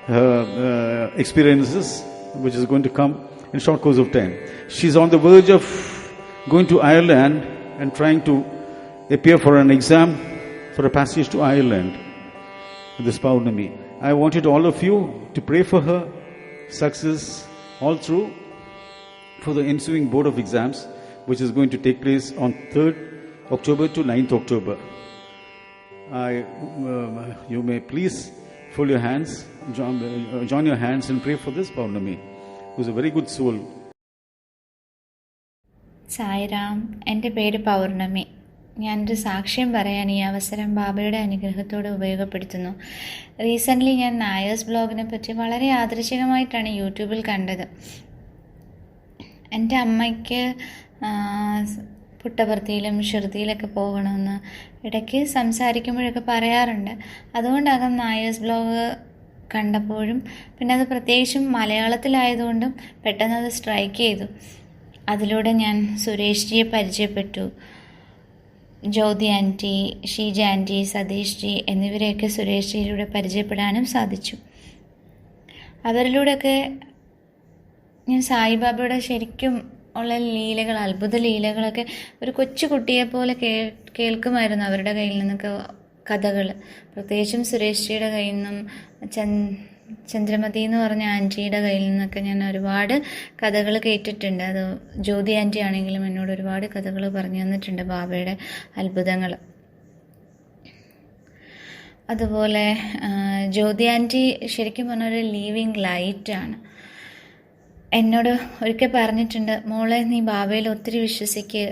her experiences, which is going to come in short course of time. She's on the verge of going to Ireland and trying to appear for an exam for a passage to Ireland this Paurnami. I wanted all of you to pray for her success all through for the ensuing board of exams, which is going to take place on 3rd October to 9th October. You may please fold your hands, join your hands and pray for this Paurnami, who's a very good soul. Sairam, എൻ്റെ പേര് പൗർണമി. ഞാനൊരു സാക്ഷ്യം പറയാൻ ഈ അവസരം ബാബയുടെ അനുഗ്രഹത്തോടെ ഉപയോഗപ്പെടുത്തുന്നു. Recently ഞാൻ നായേഴ്സ് ബ്ലോഗിനെ പറ്റി വളരെ യാദൃച്ഛികമായിട്ടാണ് യൂട്യൂബിൽ കണ്ടത്. എൻ്റെ അമ്മയ്ക്ക് പുട്ടപർത്തിയിലും ഷിർദിയിലൊക്കെ പോകണമെന്ന് ഇടയ്ക്ക് സംസാരിക്കുമ്പോഴൊക്കെ പറയാറുണ്ട്. അതുകൊണ്ടാകും നായേഴ്സ് ബ്ലോഗ് കണ്ടപ്പോഴും പിന്നെ അത് പ്രത്യേകിച്ചും മലയാളത്തിലായതുകൊണ്ടും പെട്ടെന്ന് അത് സ്ട്രൈക്ക് ചെയ്തു. അതിലൂടെ ഞാൻ സുരേഷ് ജിയെ പരിചയപ്പെട്ടു. ജ്യോതി ആൻറ്റി, ഷീജ ആൻറ്റി, സതീഷ് ജി എന്നിവരെയൊക്കെ സുരേഷ് ജിയിലൂടെ പരിചയപ്പെടാനും സാധിച്ചു. അവരിലൂടെയൊക്കെ ഞാൻ സായിബാബയുടെ ശരിക്കും ഉള്ള ലീലകൾ, അത്ഭുത ലീലകളൊക്കെ ഒരു കൊച്ചു കുട്ടിയെപ്പോലെ കേൾക്കുമായിരുന്നു അവരുടെ കയ്യിൽ നിന്നൊക്കെ കഥകൾ. പ്രത്യേകിച്ചും സുരേഷ് ജിയുടെ കയ്യിൽ നിന്നും ചന്ദ്രമതി എന്ന് പറഞ്ഞ ആൻറ്റിയുടെ കയ്യിൽ നിന്നൊക്കെ ഞാൻ ഒരുപാട് കഥകൾ കേട്ടിട്ടുണ്ട്. അത് ജ്യോതി ആൻറ്റി ആണെങ്കിലും എന്നോട് ഒരുപാട് കഥകൾ പറഞ്ഞു തന്നിട്ടുണ്ട്, ബാബയുടെ അത്ഭുതങ്ങൾ. അതുപോലെ ജ്യോതി ആൻറ്റി ശരിക്കും പറഞ്ഞൊരു ലീവിങ് ലൈറ്റാണ്. എന്നോട് ഒരിക്കൽ പറഞ്ഞിട്ടുണ്ട്, മോളെ നീ ബാബയിൽ ഒത്തിരി വിശ്വസിക്കുക,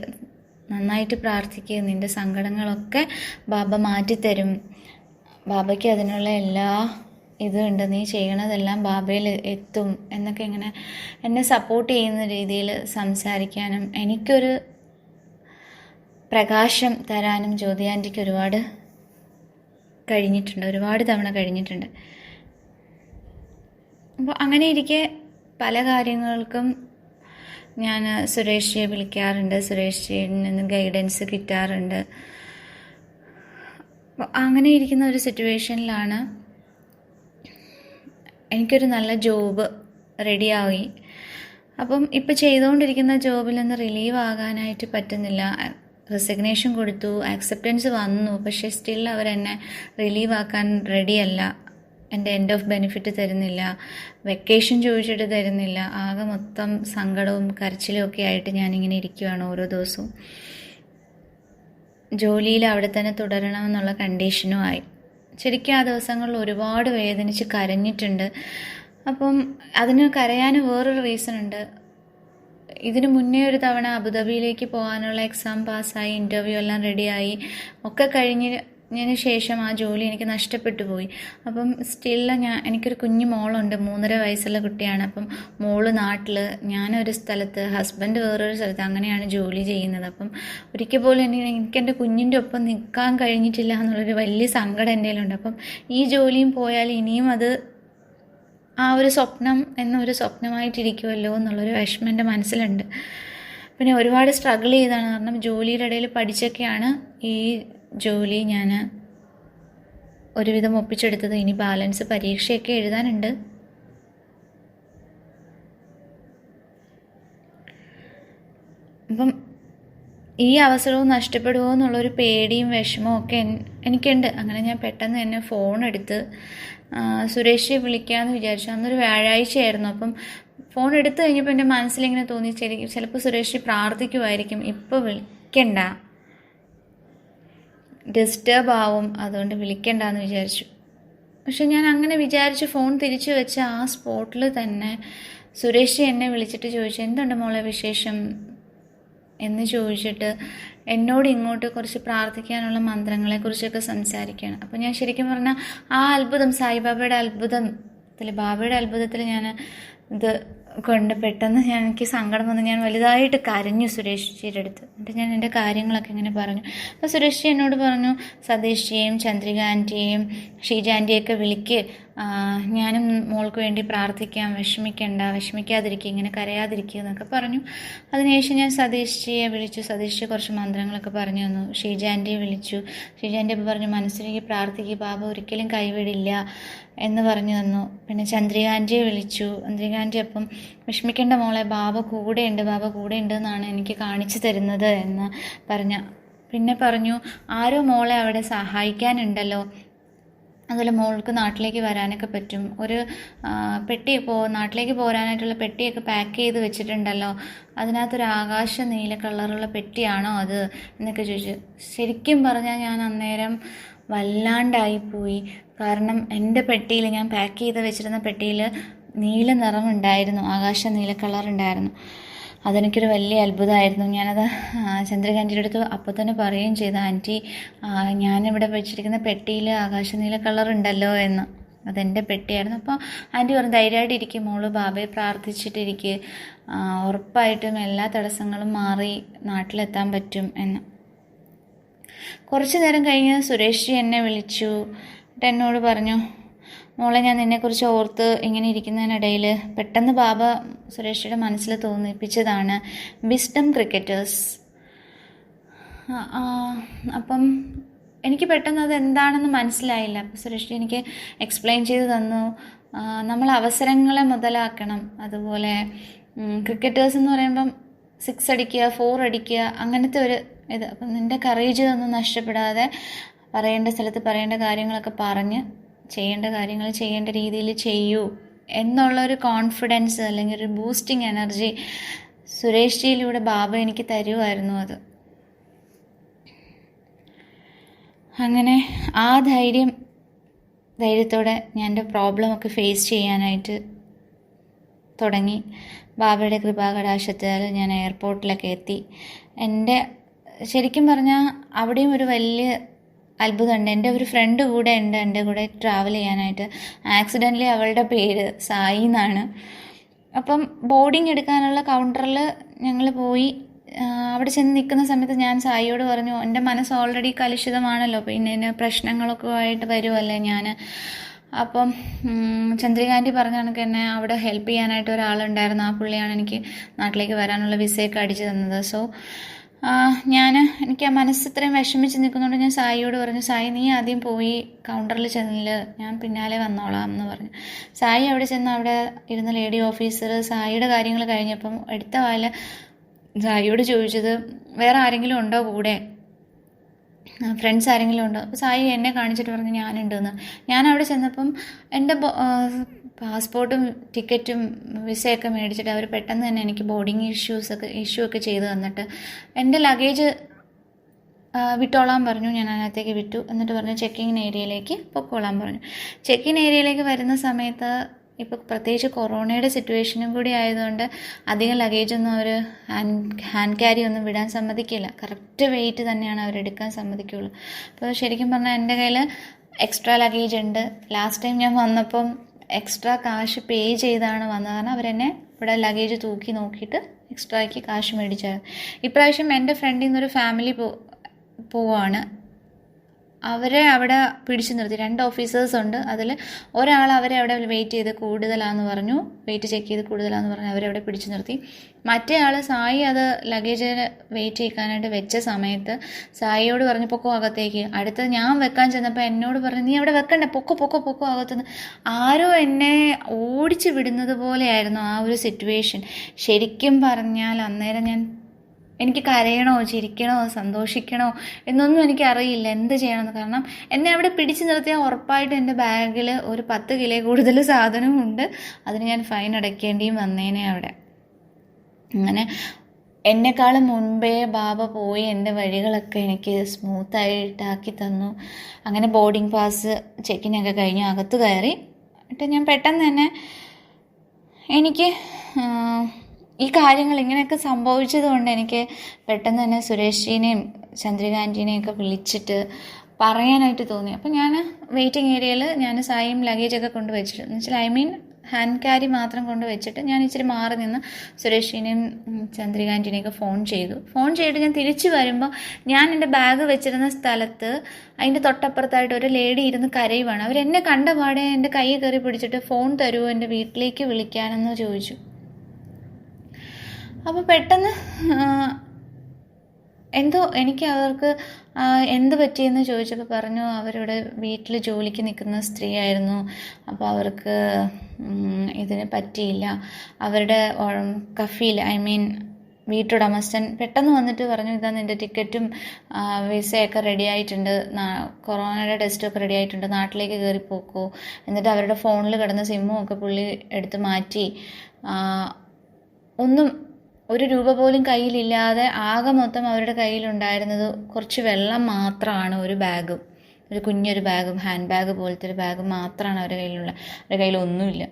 നന്നായിട്ട് പ്രാർത്ഥിക്കുക, നിൻ്റെ സങ്കടങ്ങളൊക്കെ ബാബ മാറ്റിത്തരും, ബാബയ്ക്ക് അതിനുള്ള എല്ലാ ഇതുണ്ട്, നീ ചെയ്യണതെല്ലാം ബാബയിൽ എത്തും എന്നൊക്കെ ഇങ്ങനെ എന്നെ സപ്പോർട്ട് ചെയ്യുന്ന രീതിയിൽ സംസാരിക്കാനും എനിക്കൊരു പ്രകാശം തരാനും ജ്യോതി ആൻറ്റിക്ക് ഒരുപാട് കഴിഞ്ഞിട്ടുണ്ട്, ഒരുപാട് തവണ കഴിഞ്ഞിട്ടുണ്ട്. അപ്പോൾ അങ്ങനെ ഇരിക്കെ പല കാര്യങ്ങൾക്കും ഞാൻ സുരേഷ് ജിയെ വിളിക്കാറുണ്ട്, സുരേഷ് ജിയിൽ നിന്ന് ഗൈഡൻസ് കിട്ടാറുണ്ട്. അങ്ങനെ ഇരിക്കുന്ന ഒരു സിറ്റുവേഷനിലാണ് എനിക്കൊരു നല്ല ജോബ് റെഡിയായി. അപ്പം ഇപ്പോൾ ചെയ്തുകൊണ്ടിരിക്കുന്ന ജോബിൽ നിന്ന് റിലീവ് ആകാനായിട്ട് പറ്റുന്നില്ല. റെസിഗ്നേഷൻ കൊടുത്തു, ആക്സെപ്റ്റൻസ് വന്നു, പക്ഷേ സ്റ്റിൽ അവരെന്നെ റിലീവ് ആക്കാൻ റെഡിയല്ല. എൻ്റെ എൻഡ് ഓഫ് ബെനിഫിറ്റ് തരുന്നില്ല, വെക്കേഷൻ ചോദിച്ചിട്ട് തരുന്നില്ല. ആകെ മൊത്തം സങ്കടവും കരച്ചിലും ഒക്കെ ആയിട്ട് ഞാനിങ്ങനെ ഇരിക്കുകയാണ് ഓരോ ദിവസവും. ജോലിയിൽ അവിടെ തന്നെ തുടരണമെന്നുള്ള കണ്ടീഷനും ആയി. ശരിക്കും ആ ദിവസങ്ങളിൽ ഒരുപാട് വേദനിച്ച് കരഞ്ഞിട്ടുണ്ട്. അപ്പം അതിന് കരയാൻ വേറൊരു റീസൺ ഉണ്ട്. ഇതിന് മുന്നേ ഒരു തവണ അബുദാബിയിലേക്ക് പോകാനുള്ള എക്സാം പാസ്സായി, ഇൻ്റർവ്യൂ എല്ലാം റെഡിയായി ഒക്കെ കഴിഞ്ഞതിന് ശേഷം ആ ജോലി എനിക്ക് നഷ്ടപ്പെട്ടു പോയി. അപ്പം സ്റ്റില്ല എനിക്കൊരു കുഞ്ഞു മോളുണ്ട്, 3.5 വയസ്സുള്ള കുട്ടിയാണ്. അപ്പം മോള് നാട്ടിൽ, ഞാനൊരു സ്ഥലത്ത്, ഹസ്ബൻഡ് വേറൊരു സ്ഥലത്ത്, അങ്ങനെയാണ് ജോലി ചെയ്യുന്നത്. അപ്പം ഒരിക്കൽ പോലും എനിക്ക് എൻ്റെ കുഞ്ഞിൻ്റെ ഒപ്പം നിൽക്കാൻ കഴിഞ്ഞിട്ടില്ല എന്നുള്ളൊരു വലിയ സങ്കടം എൻ്റെ കയ്യിലുണ്ട്. അപ്പം ഈ ജോലിയും പോയാൽ ഇനിയും അത് ആ ഒരു സ്വപ്നം എന്നൊരു സ്വപ്നമായിട്ടിരിക്കുമല്ലോ എന്നുള്ളൊരു വിഷമം എൻ്റെ മനസ്സിലുണ്ട്. പിന്നെ ഒരുപാട് സ്ട്രഗിൾ ചെയ്താണ്, കാരണം ജോലിയുടെ ഇടയിൽ പഠിച്ചൊക്കെയാണ് ഈ ജോലി ഞാൻ ഒരുവിധം ഒപ്പിച്ചെടുത്തത്. ഇനി ബാലൻസ് പരീക്ഷയൊക്കെ എഴുതാനുണ്ട്. അപ്പം ഈ അവസരവും നഷ്ടപ്പെടുമോ എന്നുള്ളൊരു പേടിയും വിഷമവും ഒക്കെ എനിക്കുണ്ട്. അങ്ങനെ ഞാൻ പെട്ടെന്ന് തന്നെ ഫോൺ എടുത്ത് സുരേഷിനെ വിളിക്കാമെന്ന് വിചാരിച്ചു. അന്നൊരു വ്യാഴാഴ്ചയായിരുന്നു. അപ്പം ഫോൺ എടുത്തു കഴിഞ്ഞപ്പോൾ എൻ്റെ മനസ്സിലിങ്ങനെ തോന്നി, ചിലപ്പോൾ സുരേഷ് പ്രാർത്ഥിക്കുമായിരിക്കും, ഇപ്പോൾ വിളിക്കണ്ട, ഡിസ്റ്റർബ് ആവും, അതുകൊണ്ട് വിളിക്കണ്ടെന്ന് വിചാരിച്ചു. പക്ഷെ ഞാൻ അങ്ങനെ വിചാരിച്ച് ഫോൺ തിരിച്ചു വെച്ച ആ സ്പോട്ടിൽ തന്നെ സുരേഷ് എന്നെ വിളിച്ചിട്ട് ചോദിച്ചു, എന്തുണ്ട് മോളെ വിശേഷം, എന്ന് ചോദിച്ചിട്ട് എന്നോട് ഇങ്ങോട്ട് കുറച്ച് പ്രാർത്ഥിക്കാനുള്ള മന്ത്രങ്ങളെക്കുറിച്ചൊക്കെ സംസാരിക്കുകയാണ്. അപ്പോൾ ഞാൻ ശരിക്കും പറഞ്ഞാൽ ആ അത്ഭുതം, സായിബാബയുടെ അത്ഭുതത്തിൽ, ബാബയുടെ അത്ഭുതത്തിൽ ഞാൻ ഇത് കൊണ്ട് പെട്ടെന്ന് എനിക്ക് സങ്കടം വന്ന് ഞാൻ വലുതായിട്ട് കരഞ്ഞു സുരേഷ്ജിയുടെ അടുത്ത്. എന്നിട്ട് ഞാൻ എൻ്റെ കാര്യങ്ങളൊക്കെ ഇങ്ങനെ പറഞ്ഞു. അപ്പോൾ സുരേഷ്ജി എന്നോട് പറഞ്ഞു, സതീഷ്ജിയെയും ചന്ദ്രിക ആൻറ്റിയെയും ഷീജ ആൻറ്റിയൊക്കെ വിളിക്ക്, ഞാനും മോൾക്ക് വേണ്ടി പ്രാർത്ഥിക്കാം, വിഷമിക്കാതിരിക്കുക, ഇങ്ങനെ കരയാതിരിക്കുക എന്നൊക്കെ പറഞ്ഞു. അതിനുശേഷം ഞാൻ സതീഷ്ജിയെ വിളിച്ചു. സതീഷ്ജി കുറച്ച് മന്ത്രങ്ങളൊക്കെ പറഞ്ഞു തന്നു. ഷീജ ആൻറ്റിയെ വിളിച്ചു. ഷീജ ആൻറ്റി അപ്പോൾ പറഞ്ഞു, മനസ്സിലേക്ക് പ്രാർത്ഥിക്കുക, ബാബ ഒരിക്കലും കൈവിടില്ല എന്ന് പറഞ്ഞു തന്നു. പിന്നെ ചന്ദ്രിക ആൻറ്റിയെ വിളിച്ചു. ചന്ദ്രിക ആൻറ്റി അപ്പം, വിഷമിക്കേണ്ട മോളെ, ബാബ കൂടെയുണ്ട് എന്നാണ് എനിക്ക് കാണിച്ചു തരുന്നത് എന്ന് പിന്നെ പറഞ്ഞു, ആരോ മോളെ അവിടെ സഹായിക്കാനുണ്ടല്ലോ, അതുപോലെ മോൾക്ക് നാട്ടിലേക്ക് വരാനൊക്കെ പറ്റും, ഒരു നാട്ടിലേക്ക് പോരാനായിട്ടുള്ള പെട്ടിയൊക്കെ പാക്ക് ചെയ്ത് വെച്ചിട്ടുണ്ടല്ലോ, അതിനകത്തൊരു ആകാശ നീല കളറുള്ള പെട്ടിയാണോ അത് എന്നൊക്കെ ചോദിച്ചു. ശരിക്കും പറഞ്ഞാൽ ഞാൻ അന്നേരം വല്ലാണ്ടായിപ്പോയി. കാരണം എൻ്റെ പെട്ടിയിൽ, ഞാൻ പാക്ക് ചെയ്ത് വെച്ചിരുന്ന പെട്ടിയിൽ നീല നിറമുണ്ടായിരുന്നു, ആകാശ നീല കളറുണ്ടായിരുന്നു. അതെനിക്കൊരു വലിയ അത്ഭുതമായിരുന്നു. ഞാനത് ചന്ദ്രിക ആൻറ്റിയുടെ അടുത്ത് അപ്പോൾ തന്നെ പറയുകയും ചെയ്തു, ആൻറ്റി ഞാനിവിടെ വെച്ചിരിക്കുന്ന പെട്ടിയിൽ ആകാശനീല കളറുണ്ടല്ലോ എന്ന്. അതെൻ്റെ പെട്ടിയായിരുന്നു. അപ്പോൾ ആൻറ്റി പറഞ്ഞു, ധൈര്യമായിട്ടിരിക്കും മോള്, ബാബയെ പ്രാർത്ഥിച്ചിട്ടിരിക്കുക, ഉറപ്പായിട്ടും എല്ലാ തടസ്സങ്ങളും മാറി നാട്ടിലെത്താൻ പറ്റും എന്ന്. കുറച്ച് നേരം കഴിഞ്ഞ് സുരേഷ്ജി എന്നെ വിളിച്ചു. എന്നോട് പറഞ്ഞു, മോളെ, ഞാൻ നിന്നെക്കുറിച്ച് ഓർത്ത് ഇങ്ങനെ ഇരിക്കുന്നതിനിടയിൽ പെട്ടെന്ന് ബാബ സുരേഷിയുടെ മനസ്സിൽ തോന്നിപ്പിച്ചതാണ് വിസ്ഡം ക്രിക്കറ്റേഴ്സ്. അപ്പം എനിക്ക് പെട്ടെന്ന് അത് എന്താണെന്ന് മനസ്സിലായില്ല. അപ്പോൾ സുരേഷ് എനിക്ക് എക്സ്പ്ലെയിൻ ചെയ്ത് തന്നു, നമ്മൾ അവസരങ്ങളെ മുതലാക്കണം. അതുപോലെ ക്രിക്കറ്റേഴ്സ് എന്ന് പറയുമ്പം 6 അടിക്കുക, 4 അടിക്കുക, അങ്ങനത്തെ ഒരു ഇത്. അപ്പം നിൻ്റെ കറേജ് ഒന്നും നഷ്ടപ്പെടാതെ പറയേണ്ട സ്ഥലത്ത് പറയേണ്ട കാര്യങ്ങളൊക്കെ പറഞ്ഞ് ചെയ്യേണ്ട കാര്യങ്ങൾ ചെയ്യേണ്ട രീതിയിൽ ചെയ്യൂ എന്നുള്ളൊരു കോൺഫിഡൻസ് അല്ലെങ്കിൽ ഒരു ബൂസ്റ്റിംഗ് എനർജി സുരേഷ്ജിയിലൂടെ ബാബ എനിക്ക് തരുമായിരുന്നു. അങ്ങനെ ആ ധൈര്യത്തോടെ ഞാൻ എൻ്റെ പ്രോബ്ലമൊക്കെ ഫേസ് ചെയ്യാനായിട്ട് തുടങ്ങി. ബാബയുടെ കൃപാകടാക്ഷത്താൽ ഞാൻ എയർപോർട്ടിലൊക്കെ എത്തി. ശരിക്കും പറഞ്ഞാൽ അവിടെയും ഒരു വലിയ അത്ഭുതമുണ്ട്. എൻ്റെ ഒരു ഫ്രണ്ട് കൂടെ ഉണ്ട് എൻ്റെ കൂടെ ട്രാവൽ ചെയ്യാനായിട്ട്. ആക്സിഡൻ്റലി അവളുടെ പേര് സായി എന്നാണ്. അപ്പം ബോർഡിങ് എടുക്കാനുള്ള കൗണ്ടറിൽ ഞങ്ങൾ പോയി. അവിടെ ചെന്ന് നിൽക്കുന്ന സമയത്ത് ഞാൻ സായിയോട് പറഞ്ഞു, എൻ്റെ മനസ്സ് ഓൾറെഡി കലുഷിതമാണല്ലോ, പിന്നെ പ്രശ്നങ്ങളൊക്കെ ആയിട്ട് വരുമല്ലേ ഞാൻ. അപ്പം ചന്ദ്രികാൻറ്റി പറഞ്ഞ കണക്ക് എന്നെ അവിടെ ഹെൽപ്പ് ചെയ്യാനായിട്ട് ഒരാളുണ്ടായിരുന്നു. ആ പുള്ളിയാണ് എനിക്ക് നാട്ടിലേക്ക് വരാനുള്ള വിസയൊക്കെ അടിച്ചു തന്നത്. സോ എനിക്ക് ആ മനസ്സ് ഇത്രയും വിഷമിച്ച് നിൽക്കുന്നതുകൊണ്ട് ഞാൻ സായിയോട് പറഞ്ഞു, സായി നീ ആദ്യം പോയി കൗണ്ടറിൽ ചെന്നില്ല, ഞാൻ പിന്നാലെ വന്നോളാം എന്ന് പറഞ്ഞു. സായി അവിടെ ചെന്ന് അവിടെ ഇരുന്ന ലേഡി ഓഫീസർ സായിയുടെ കാര്യങ്ങൾ കഴിഞ്ഞപ്പം എടുത്ത വാല സായിയോട് ചോദിച്ചത്, വേറെ ആരെങ്കിലും ഉണ്ടോ കൂടെ, ഫ്രണ്ട്സ് ആരെങ്കിലും ഉണ്ടോ? അപ്പോൾ സായി എന്നെ കാണിച്ചിട്ട് പറഞ്ഞു ഞാനുണ്ടെന്ന്. ഞാൻ അവിടെ ചെന്നപ്പം എൻ്റെ പാസ്പോർട്ടും ടിക്കറ്റും വിസയൊക്കെ മേടിച്ചിട്ട് അവർ പെട്ടെന്ന് തന്നെ എനിക്ക് ബോർഡിങ് ഇഷ്യൂ ഒക്കെ ചെയ്ത് തന്നിട്ട് എൻ്റെ ലഗേജ് വിട്ടോളാൻ പറഞ്ഞു. ഞാൻ അതിനകത്തേക്ക് വിട്ടു. എന്നിട്ട് പറഞ്ഞു ചെക്കിങ് ഏരിയയിലേക്ക് പൊക്കോളാൻ പറഞ്ഞു. ചെക്കിങ് ഏരിയയിലേക്ക് വരുന്ന സമയത്ത് ഇപ്പോൾ പ്രത്യേകിച്ച് കൊറോണയുടെ സിറ്റുവേഷനും കൂടി ആയതുകൊണ്ട് അധികം ലഗേജൊന്നും അവർ ഹാൻഡ് ക്യാരി ഒന്നും വിടാൻ സമ്മതിക്കില്ല. കറക്റ്റ് വെയിറ്റ് തന്നെയാണ് അവരെടുക്കാൻ സമ്മതിക്കുള്ളൂ. അപ്പോൾ ശരിക്കും പറഞ്ഞാൽ എൻ്റെ കയ്യിൽ എക്സ്ട്രാ ലഗേജ് ഉണ്ട്. ലാസ്റ്റ് ടൈം ഞാൻ വന്നപ്പം എക്സ്ട്രാ കാശ് പേ ചെയ്താണ് വന്നത്. കാരണം അവരെന്നെ ഇവിടെ ലഗേജ് തൂക്കി നോക്കിയിട്ട് എക്സ്ട്രായ്ക്ക് കാശ് മേടിച്ചായിരുന്നു. ഇപ്രാവശ്യം എൻ്റെ ഫ്രണ്ടിൽ നിന്നൊരു ഫാമിലി പോവാണ്. അവരെ അവിടെ പിടിച്ചു നിർത്തി. 2 ഓഫീസേഴ്സ് ഉണ്ട്. അതിൽ ഒരാൾ അവരെ അവിടെ വെയിറ്റ് ചെയ്ത് കൂടുതലാണെന്ന് പറഞ്ഞു, വെയിറ്റ് ചെക്ക് ചെയ്ത് കൂടുതലാണെന്ന് പറഞ്ഞു അവരവിടെ പിടിച്ചു നിർത്തി. മറ്റേ ആൾ സായി അത് ലഗേജിന് വെയിറ്റ് ചെയ്യിക്കാനായിട്ട് വെച്ച സമയത്ത് സായിയോട് പറഞ്ഞു പൊക്കോ അകത്തേക്ക്. അടുത്തത് ഞാൻ വെക്കാൻ ചെന്നപ്പോൾ എന്നോട് പറഞ്ഞു നീ അവിടെ വെക്കണ്ട, പൊക്കോ അകത്തുനിന്ന്. ആരോ എന്നെ ഓടിച്ചു വിടുന്നത് പോലെയായിരുന്നു ആ ഒരു സിറ്റുവേഷൻ. ശരിക്കും പറഞ്ഞാൽ അന്നേരം എനിക്ക് കരയണോ ചിരിക്കണോ സന്തോഷിക്കണോ എന്നൊന്നും എനിക്കറിയില്ല എന്ത് ചെയ്യണമെന്ന്. കാരണം എന്നെ അവിടെ പിടിച്ചു നിർത്തിയാൽ ഉറപ്പായിട്ട് എൻ്റെ ബാഗിൽ ഒരു 10 കിലോ കൂടുതൽ സാധനമുണ്ട്. അതിന് ഞാൻ ഫൈൻ അടയ്ക്കേണ്ടിയും വന്നേനെ അവിടെ. അങ്ങനെ എന്നെക്കാളും മുൻപേ ബാബ പോയി എൻ്റെ വഴികളൊക്കെ എനിക്ക് സ്മൂത്തായിട്ടാക്കി തന്നു. അങ്ങനെ ബോർഡിംഗ് പാസ് ചെക്കിനൊക്കെ കഴിഞ്ഞ് അകത്ത് കയറി. എന്നിട്ട് ഞാൻ പെട്ടെന്ന് തന്നെ എനിക്ക് ഈ കാര്യങ്ങൾ ഇങ്ങനെയൊക്കെ സംഭവിച്ചത് കൊണ്ട് എനിക്ക് പെട്ടെന്ന് തന്നെ സുരേഷിനെയും ചന്ദ്രിക ആൻറ്റീനെയും ഒക്കെ വിളിച്ചിട്ട് പറയാനായിട്ട് തോന്നി. അപ്പം ഞാൻ വെയിറ്റിംഗ് ഏരിയയിൽ ഞാൻ സായും ലഗേജൊക്കെ കൊണ്ട് വെച്ചിട്ട്, എന്ന് വെച്ചാൽ ഹാൻഡ് ക്യാരി മാത്രം കൊണ്ട് വെച്ചിട്ട് ഞാൻ ഇച്ചിരി മാറി നിന്ന് സുരേഷിനെയും ചന്ദ്രിക ആൻറ്റീനെയൊക്കെ ഫോൺ ചെയ്തിട്ട് ഞാൻ തിരിച്ചു വരുമ്പോൾ ഞാൻ എൻ്റെ ബാഗ് വെച്ചിരുന്ന സ്ഥലത്ത് അതിൻ്റെ തൊട്ടപ്പുറത്തായിട്ട് ഒരു ലേഡി ഇരുന്ന് കരയുവാണ്. അവരെന്നെ കണ്ട പാടെ എൻ്റെ കൈ കയറി പിടിച്ചിട്ട് ഫോൺ തരുമോ എൻ്റെ വീട്ടിലേക്ക് വിളിക്കാനെന്ന് ചോദിച്ചു. അപ്പോൾ പെട്ടെന്ന് എന്തോ എനിക്ക് അവർക്ക് എന്ത് പറ്റിയെന്ന് ചോദിച്ചപ്പോൾ പറഞ്ഞു അവരുടെ വീട്ടിൽ ജോലിക്ക് നിൽക്കുന്ന സ്ത്രീയായിരുന്നു, അപ്പോൾ അവർക്ക് ഇതിന് പറ്റിയില്ല. അവരുടെ കഫീൽ വീട്ടുടമസ്ഥൻ പെട്ടെന്ന് വന്നിട്ട് പറഞ്ഞു, ഇതാ നിൻ്റെ ടിക്കറ്റും വിസയൊക്കെ റെഡി ആയിട്ടുണ്ട്, കൊറോണയുടെ ടെസ്റ്റൊക്കെ റെഡി ആയിട്ടുണ്ട്, നാട്ടിലേക്ക് കയറിപ്പോക്കോ. എന്നിട്ട് അവരുടെ ഫോണിൽ കിടന്ന സിമ്മും ഒക്കെ പുള്ളി എടുത്ത് മാറ്റി, ഒന്നും ഒരു രൂപ പോലും കയ്യിലില്ലാതെ ആകെ മൊത്തം അവരുടെ കയ്യിലുണ്ടായിരുന്നത് കുറച്ച് വെള്ളം മാത്രമാണ്. ഒരു കുഞ്ഞൊരു ബാഗും ഹാൻഡ് ബാഗ് പോലത്തെ ഒരു ബാഗ് മാത്രമാണ് അവരുടെ കയ്യിലുള്ള. അവരുടെ കയ്യിലൊന്നുമില്ല.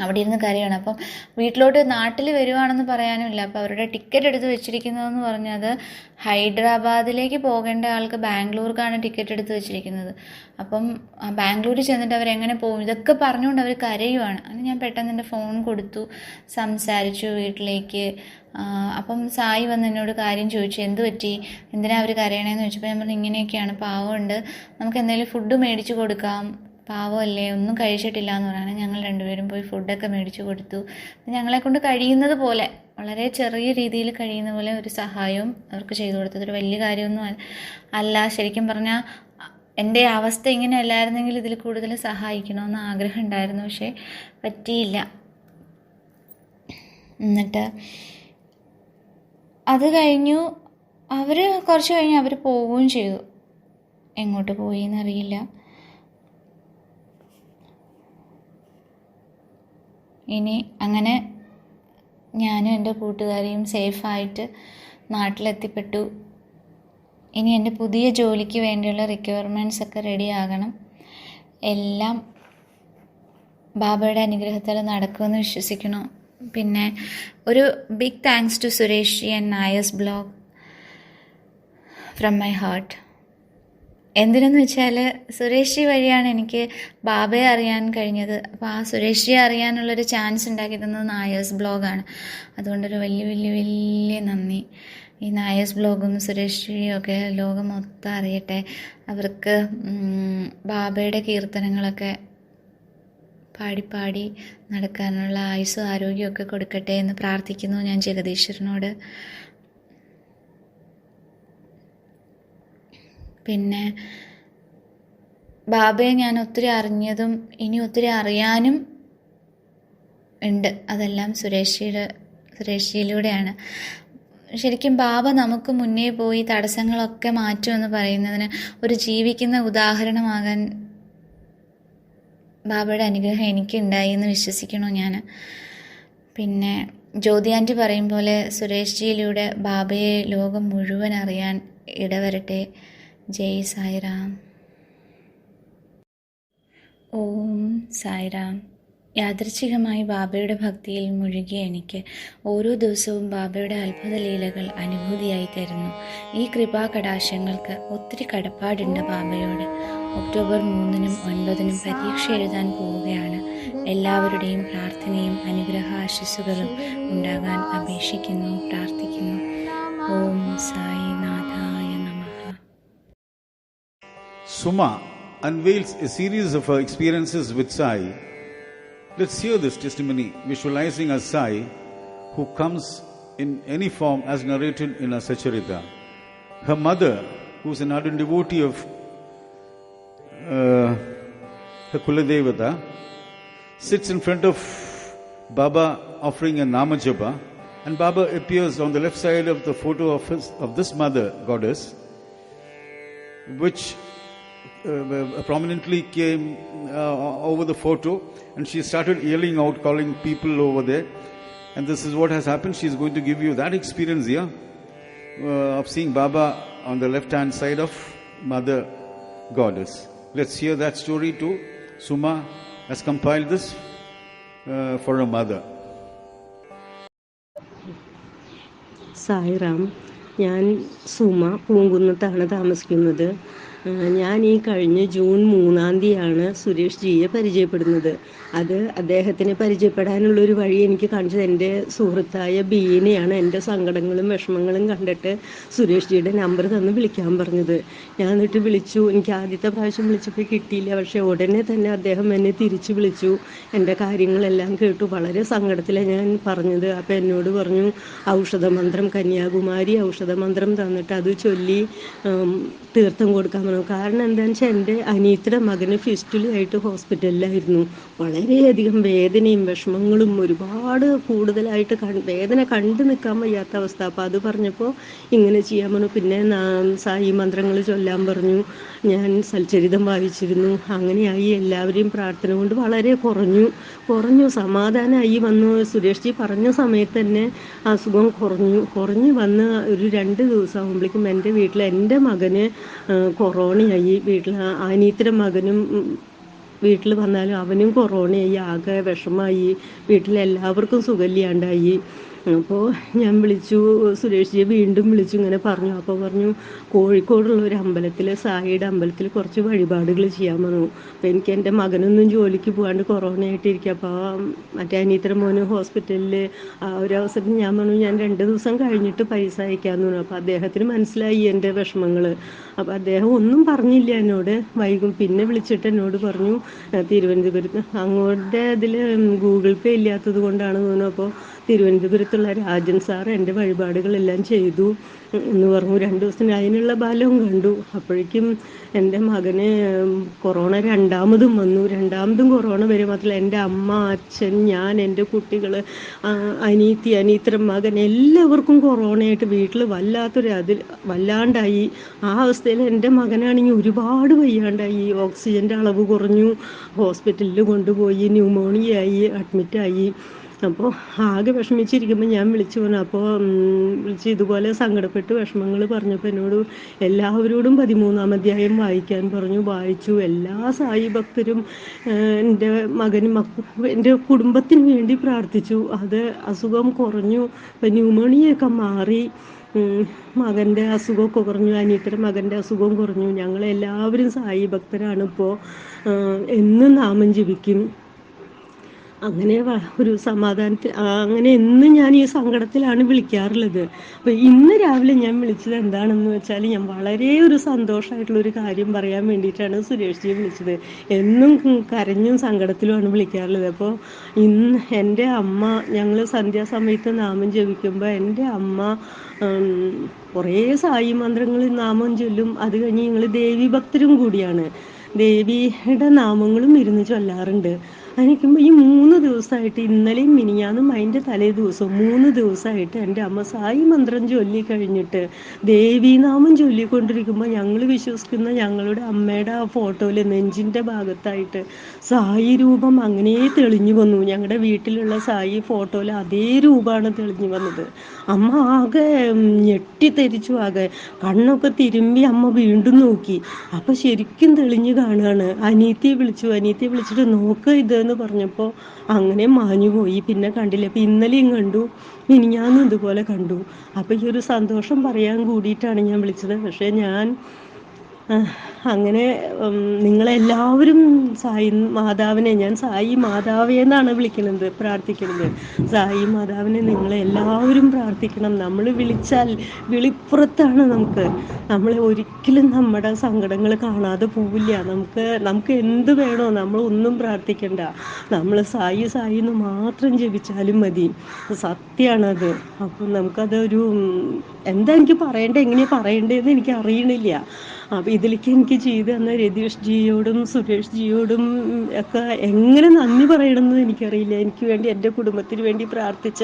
അവിടെ ഇരുന്ന് കരയാണ്. അപ്പം വീട്ടിലോട്ട് നാട്ടിൽ വരുവാണെന്ന് പറയാനുമില്ല. അപ്പോൾ അവരുടെ ടിക്കറ്റ് എടുത്ത് വെച്ചിരിക്കുന്നതെന്ന് പറഞ്ഞത് ഹൈദരാബാദിലേക്ക് പോകേണ്ട ആൾക്ക് ബാംഗ്ലൂർക്കാണ് ടിക്കറ്റ് എടുത്ത് വെച്ചിരിക്കുന്നത്. അപ്പം ബാംഗ്ലൂരിൽ ചെന്നിട്ട് അവരെങ്ങനെ പോകും, ഇതൊക്കെ പറഞ്ഞുകൊണ്ട് അവർ കരയുവാണ്. അങ്ങനെ ഞാൻ പെട്ടെന്ന് എൻ്റെ ഫോൺ കൊടുത്തു, സംസാരിച്ചു വീട്ടിലേക്ക്. അപ്പം സായി വന്ന് എന്നോട് കാര്യം ചോദിച്ചു, എന്ത് പറ്റി, എന്തിനാ അവർ കരയണേന്ന് ചോദിച്ചപ്പോൾ ഞാൻ പറഞ്ഞു, ഇങ്ങനെയൊക്കെയാണ്, പാവമുണ്ട്, നമുക്ക് എന്തെങ്കിലും ഫുഡ് മേടിച്ച് കൊടുക്കാം, പാവമല്ലേ, ഒന്നും കഴിച്ചിട്ടില്ല എന്ന് പറയുന്നത്. ഞങ്ങൾ രണ്ടുപേരും പോയി ഫുഡൊക്കെ മേടിച്ച് കൊടുത്തു. ഞങ്ങളെക്കൊണ്ട് കഴിയുന്നത് പോലെ, വളരെ ചെറിയ രീതിയിൽ കഴിയുന്ന പോലെ ഒരു സഹായവും അവർക്ക് ചെയ്തു കൊടുത്തത്. ഒരു വലിയ കാര്യമൊന്നും അല്ല. ശരിക്കും പറഞ്ഞാൽ എൻ്റെ അവസ്ഥ ഇങ്ങനെ അല്ലായിരുന്നെങ്കിൽ ഇതിൽ കൂടുതൽ സഹായിക്കണമെന്ന് ആഗ്രഹം ഉണ്ടായിരുന്നു, പക്ഷേ പറ്റിയില്ല. എന്നിട്ട് അത് കഴിഞ്ഞു. കുറച്ച് കഴിഞ്ഞ് അവർ പോവുകയും ചെയ്തു. എങ്ങോട്ട് പോയി എന്നറിയില്ല. ഇനി അങ്ങനെ ഞാനും എൻ്റെ കൂട്ടുകാരിയും സേഫായിട്ട് നാട്ടിലെത്തിപ്പെട്ടു. ഇനി എൻ്റെ പുതിയ ജോലിക്ക് വേണ്ടിയുള്ള റിക്വയർമെൻറ്റ്സ് ഒക്കെ റെഡി ആകണം. എല്ലാം ബാബയുടെ അനുഗ്രഹത്താൽ നടക്കുമെന്ന് വിശ്വസിക്കുന്നു. പിന്നെ ഒരു big thanks to Suresh and nice blog from my heart. എന്തിനെന്ന് വെച്ചാൽ സുരേഷ് വഴിയാണ് എനിക്ക് ബാബയെ അറിയാൻ കഴിഞ്ഞത്. അപ്പോൾ ആ സുരേഷ് അറിയാനുള്ളൊരു ചാൻസ് ഉണ്ടാക്കി തന്നത് നായേഴ്സ് ബ്ലോഗാണ്. അതുകൊണ്ടൊരു വലിയ നന്ദി. ഈ നായേഴ്സ് ബ്ലോഗും സുരേഷ് ഒക്കെ ലോകം മൊത്തം അറിയട്ടെ. അവർക്ക് ബാബയുടെ കീർത്തനങ്ങളൊക്കെ പാടി നടക്കാനുള്ള ആയുസ്സും ആരോഗ്യമൊക്കെ കൊടുക്കട്ടെ എന്ന് പ്രാർത്ഥിക്കുന്നു ഞാൻ ജഗദീശ്വരനോട്. പിന്നെ ബാബയെ ഞാൻ ഒത്തിരി അറിഞ്ഞതും ഇനി ഒത്തിരി അറിയാനും ഉണ്ട്. അതെല്ലാം സുരേഷിയിലൂടെയാണ്. ശരിക്കും ബാബ നമുക്ക് മുന്നേ പോയി തടസ്സങ്ങളൊക്കെ മാറ്റുമെന്ന് പറയുന്നതിന് ഒരു ജീവിക്കുന്ന ഉദാഹരണമാകാൻ ബാബയുടെ അനുഗ്രഹം എനിക്കുണ്ടായി എന്ന് വിശ്വസിക്കണോ ഞാൻ. പിന്നെ ജ്യോതി ആൻറ്റി പറയും പോലെ സുരേഷ്ജിയിലൂടെ ബാബയെ ലോകം മുഴുവൻ അറിയാൻ ഇടവരട്ടെ. ജയ് സായിറാം. ഓം സായിറാം. യാദൃച്ഛികമായി ബാബയുടെ ഭക്തിയിൽ മുഴുകിയ എനിക്ക് ഓരോ ദിവസവും ബാബയുടെ അത്ഭുത ലീലകൾ അനുഭൂതിയായി തരുന്നു. ഈ കൃപാകടാശങ്ങൾക്ക് ഒത്തിരി കടപ്പാടുണ്ട് ബാബയോട്. ഒക്ടോബർ 3-നും 9-നും പരീക്ഷ എഴുതാൻ പോവുകയാണ്. എല്ലാവരുടെയും പ്രാർത്ഥനയും അനുഗ്രഹാശിസ്സുകളും ഉണ്ടാകാൻ അപേക്ഷിക്കുന്നു, പ്രാർത്ഥിക്കുന്നു. ഓം സായി നാഥായ നമഃ. Suma unveils a series of her experiences with Sai. Let's hear this testimony, visualizing a Sai who comes in any form as narrated in a Sacharita. Her mother, who is an ardent devotee of her Kuladevata, sits in front of Baba offering a Namajapa, and Baba appears on the left side of the photo of this mother goddess, which prominently came over the photo, and she started yelling out, calling people over there. And this is what has happened. She is going to give you that experience here of seeing Baba on the left hand side of Mother Goddess. Let's hear that story too. Suma has compiled this. for a mother? Sairam, ഞാൻ സുമ പൂങ്കുന്നത്താണ് താമസിക്കുന്നത്. ഞാൻ ഈ കഴിഞ്ഞ June 3-ാം തീയതിയാണ് സുരേഷ് ജിയെ പരിചയപ്പെടുന്നത്. അത് അദ്ദേഹത്തിനെ പരിചയപ്പെടാനുള്ളൊരു വഴി എനിക്ക് കാണിച്ചത് എൻ്റെ സുഹൃത്തായ ബീനയാണ്. എൻ്റെ സങ്കടങ്ങളും വിഷമങ്ങളും കണ്ടിട്ട് സുരേഷ് ജിയുടെ നമ്പർ തന്ന് വിളിക്കാൻ പറഞ്ഞത്. ഞാൻ എന്നിട്ട് വിളിച്ചു. എനിക്ക് ആദ്യത്തെ പ്രാവശ്യം വിളിച്ചപ്പോൾ കിട്ടിയില്ല. പക്ഷേ ഉടനെ തന്നെ അദ്ദേഹം എന്നെ തിരിച്ചു വിളിച്ചു. എൻ്റെ കാര്യങ്ങളെല്ലാം കേട്ടു. വളരെ സങ്കടത്തിലാണ് ഞാൻ പറഞ്ഞത്. അപ്പോൾ എന്നോട് പറഞ്ഞു, ഔഷധമന്ത്രം, കന്യാകുമാരി ഔഷധമന്ത്രം തന്നിട്ട് അത് ചൊല്ലി തീർത്ഥം കൊടുക്കാൻ പറഞ്ഞു. കാരണം എന്താണെന്ന് വെച്ചാൽ എൻ്റെ അനിയത്തിയുടെ മകന് ഫിസ്റ്റുലയായിട്ട് ഹോസ്പിറ്റലിലായിരുന്നു. വളരെയധികം വേദനയും വിഷമങ്ങളും ഒരുപാട് കൂടുതലായിട്ട് വേദന കണ്ടു നിൽക്കാൻ വയ്യാത്ത അവസ്ഥ. അപ്പോൾ അത് പറഞ്ഞപ്പോൾ ഇങ്ങനെ ചെയ്യാൻ പറഞ്ഞു. പിന്നെ സായി മന്ത്രങ്ങൾ ചൊല്ലാൻ പറഞ്ഞു. ഞാൻ സൽചരിതം വായിച്ചിരുന്നു. അങ്ങനെയായി എല്ലാവരെയും പ്രാർത്ഥന കൊണ്ട് വളരെ കുറഞ്ഞു സമാധാനമായി വന്നു. സുരേഷ് ജി പറഞ്ഞ സമയത്ത് തന്നെ അസുഖം കുറഞ്ഞു വന്ന് ഒരു 2 ദിവസം ആകുമ്പോഴേക്കും എൻ്റെ വീട്ടിൽ എൻ്റെ മകന് കൊറോണയായി. വീട്ടിൽ അനിയത്തിയുടെ മകനും വീട്ടിൽ വന്നാലും അവനും കൊറോണയായി. ആകെ വിഷമായി. വീട്ടിലെല്ലാവർക്കും സുഖമില്ലാണ്ടായി. അപ്പോൾ ഞാൻ വിളിച്ചു, സുരേഷ് ജിയെ വീണ്ടും വിളിച്ചു. ഇങ്ങനെ പറഞ്ഞു. അപ്പോൾ പറഞ്ഞു, കോഴിക്കോടുള്ള ഒരു അമ്പലത്തിൽ, സായിയുടെ അമ്പലത്തിൽ കുറച്ച് വഴിപാടുകൾ ചെയ്യാൻ പറഞ്ഞു. അപ്പോൾ എനിക്ക് എൻ്റെ മകനൊന്നും ജോലിക്ക് പോകാണ്ട് കൊറോണയായിട്ടിരിക്കുക. അപ്പോൾ മറ്റേ അനിയത്തിയുടെ മോന് ഹോസ്പിറ്റലിൽ ആ ഒരു അവസരത്തിൽ ഞാൻ പറഞ്ഞു, ഞാൻ 2 ദിവസം കഴിഞ്ഞിട്ട് പൈസ അയക്കാമെന്ന് പറഞ്ഞു. അപ്പോൾ അദ്ദേഹത്തിന് മനസ്സിലായി എൻ്റെ വിഷമങ്ങൾ. അപ്പോൾ അദ്ദേഹം ഒന്നും പറഞ്ഞില്ല എന്നോട്. പിന്നെ വിളിച്ചിട്ട് എന്നോട് പറഞ്ഞു, തിരുവനന്തപുരത്ത് അങ്ങോട്ട് അതിൽ ഗൂഗിൾ പേ ഇല്ലാത്തത് കൊണ്ടാണ് തോന്നുന്നു. അപ്പോൾ തിരുവനന്തപുരത്തുള്ള രാജൻ സാർ എൻ്റെ വഴിപാടുകളെല്ലാം ചെയ്തു എന്ന് പറഞ്ഞു. 2 ദിവസത്തിന് അതിനുള്ള ഫലവും കണ്ടു. അപ്പോഴേക്കും എൻ്റെ മകന് കൊറോണ രണ്ടാമതും വന്നു. രണ്ടാമതും കൊറോണ വരെ മാത്രമല്ല, എൻ്റെ അമ്മ, അച്ഛൻ, ഞാൻ, എൻ്റെ കുട്ടികൾ, അനിയത്തിയുടെ മകൻ എല്ലാവർക്കും കൊറോണയായിട്ട് വീട്ടിൽ വല്ലാണ്ടായി. ആ അവസ്ഥയിൽ എൻ്റെ മകനാണെങ്കിൽ ഒരുപാട് വയ്യാണ്ടായി. ഓക്സിജൻ്റെ അളവ് കുറഞ്ഞു. ഹോസ്പിറ്റലിൽ കൊണ്ടുപോയി, ന്യൂമോണിയയായി, അഡ്മിറ്റായി. അപ്പോൾ ആകെ വിഷമിച്ചിരിക്കുമ്പോൾ ഞാൻ വിളിച്ചു പറഞ്ഞു. അപ്പോൾ വിളിച്ച് ഇതുപോലെ സങ്കടപ്പെട്ട് വിഷമങ്ങൾ പറഞ്ഞപ്പോൾ എന്നോട് എല്ലാവരോടും 13-ാം അധ്യായം വായിക്കാൻ പറഞ്ഞു. വായിച്ചു. എല്ലാ സായി ഭക്തരും എൻ്റെ മകനും എൻ്റെ കുടുംബത്തിന് വേണ്ടി പ്രാർത്ഥിച്ചു. അത് അസുഖം കുറഞ്ഞു. ഇപ്പം ന്യൂമോണിയൊക്കെ മാറി. മകൻ്റെ അസുഖമൊക്കെ കുറഞ്ഞു. അനിയത്തിയുടെ മകൻ്റെ അസുഖവും കുറഞ്ഞു. ഞങ്ങളെല്ലാവരും സായി ഭക്തരാണ്. ഇപ്പോൾ എന്നും നാമം ജപിക്കും. അങ്ങനെ ഒരു സമാധാനത്തിൽ അങ്ങനെ എന്നും ഞാൻ ഈ സങ്കടത്തിലാണ് വിളിക്കാറുള്ളത്. അപ്പോൾ ഇന്ന് രാവിലെ ഞാൻ വിളിച്ചത് എന്താണെന്ന് വെച്ചാൽ, ഞാൻ വളരെ ഒരു സന്തോഷമായിട്ടുള്ളൊരു കാര്യം പറയാൻ വേണ്ടിയിട്ടാണ് സുരേഷ് ജിയെ വിളിച്ചത്. എന്നും കരഞ്ഞും സങ്കടത്തിലുമാണ് വിളിക്കാറുള്ളത്. അപ്പോൾ ഇന്ന് എൻ്റെ അമ്മ, ഞങ്ങൾ സന്ധ്യാസമയത്ത് നാമം ജപിക്കുമ്പോൾ എൻ്റെ അമ്മ കുറേ സായി മന്ത്രങ്ങൾ നാമം ചൊല്ലും. അത് കഴിഞ്ഞ് ഞങ്ങൾ ദേവി ഭക്തരും കൂടിയാണ്. ദേവിയുടെ നാമങ്ങളും ഇരുന്ന് ചൊല്ലാറുണ്ട്. എനിക്കുമ്പോൾ ഈ 3 ദിവസമായിട്ട്, ഇന്നലെയും മിനിഞ്ഞാന്നും അതിൻ്റെ തലേ ദിവസവും 3 ദിവസമായിട്ട് എൻ്റെ അമ്മ സായി മന്ത്രം ചൊല്ലി കഴിഞ്ഞിട്ട് ദേവീനാമം ചൊല്ലിക്കൊണ്ടിരിക്കുമ്പോൾ ഞങ്ങൾ വിശ്വസിക്കുന്ന ഞങ്ങളുടെ അമ്മയുടെ ആ ഫോട്ടോയിൽ നെഞ്ചിൻ്റെ ഭാഗത്തായിട്ട് സായി രൂപം അങ്ങനെ തെളിഞ്ഞു വന്നു. ഞങ്ങളുടെ വീട്ടിലുള്ള സായി ഫോട്ടോയിൽ അതേ രൂപമാണ് തെളിഞ്ഞു വന്നത്. അമ്മ ആകെ ഞെട്ടിത്തെരിച്ചു. ആകെ കണ്ണൊക്കെ തിരുമ്പി അമ്മ വീണ്ടും നോക്കി. അപ്പോൾ ശരിക്കും തെളിഞ്ഞു കാണുകയാണ്. അനിയത്തിയെ വിളിച്ചിട്ട് നോക്ക് ഇതെന്ന് പറഞ്ഞപ്പോൾ അങ്ങനെ മാഞ്ഞു പോയി. പിന്നെ കണ്ടില്ല. അപ്പോൾ ഇന്നലെയും കണ്ടു, മിനിഞ്ഞാന്നും ഇതുപോലെ കണ്ടു. അപ്പോൾ ഈ ഒരു സന്തോഷം പറയാൻ കൂടിയിട്ടാണ് ഞാൻ വിളിച്ചത്. പക്ഷേ ഞാൻ അങ്ങനെ നിങ്ങളെല്ലാവരും സായി മാതാവിനെ, ഞാൻ സായി മാതാവേ എന്നാണ് വിളിക്കുന്നത്, പ്രാർത്ഥിക്കുന്നത്. സായി മാതാവിനെ നിങ്ങളെല്ലാവരും പ്രാർത്ഥിക്കണം. നമ്മൾ വിളിച്ചാൽ വിളിപ്പുറത്താണ് നമുക്ക്. നമ്മൾ ഒരിക്കലും നമ്മുടെ സങ്കടങ്ങൾ കാണാതെ പോവില്ല. നമുക്ക് എന്ത് വേണോ നമ്മളൊന്നും പ്രാർത്ഥിക്കണ്ട. നമ്മൾ സായി എന്ന് മാത്രം ജപിച്ചാലും മതി. സത്യമാണത്. അപ്പം നമുക്കതൊരു എന്താ എനിക്ക് എങ്ങനെയാണ് പറയേണ്ടതെന്ന് എനിക്ക് അറിയണില്ല. അപ്പോൾ ഇതിലേക്ക് എനിക്ക് ചെയ്തു തന്ന രതീഷ് ജിയോടും സുരേഷ് ജിയോടും ഒക്കെ എങ്ങനെ നന്ദി പറയണമെന്ന് എനിക്കറിയില്ല. എനിക്ക് വേണ്ടി, എൻ്റെ കുടുംബത്തിന് വേണ്ടി പ്രാർത്ഥിച്ച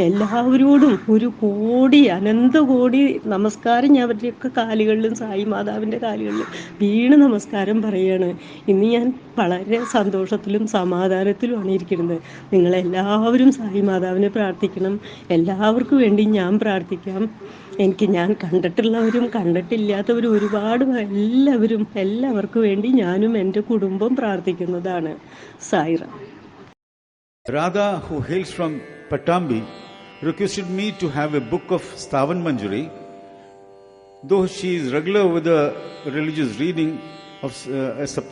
എല്ലാവരോടും ഒരു കോടി, അനന്ത കോടി നമസ്കാരം ഞാൻ അവരുടെയൊക്കെ കാലുകളിലും സായി മാതാവിൻ്റെ കാലുകളിലും വീണ് നമസ്കാരം പറയുകയാണ്. ഇന്ന് ഞാൻ വളരെ സന്തോഷത്തിലും സമാധാനത്തിലുമാണ് ഇരിക്കുന്നത്. നിങ്ങളെല്ലാവരും സായി മാതാവിനെ പ്രാർത്ഥിക്കണം. എല്ലാവർക്കും വേണ്ടി ഞാൻ പ്രാർത്ഥിക്കാം. ഞാൻ കണ്ടിട്ടുള്ളവരും കണ്ടിട്ടില്ലാത്തവരും ഒരുപാട് എല്ലാവർക്കും വേണ്ടി ഞാനും എൻ്റെ കുടുംബം പ്രാർത്ഥിക്കുന്നതാണ്. Sairam. Radha, who hails from Pattambi, requested me to have a book of Stavan Manjari. Though she is regular with the religious reading of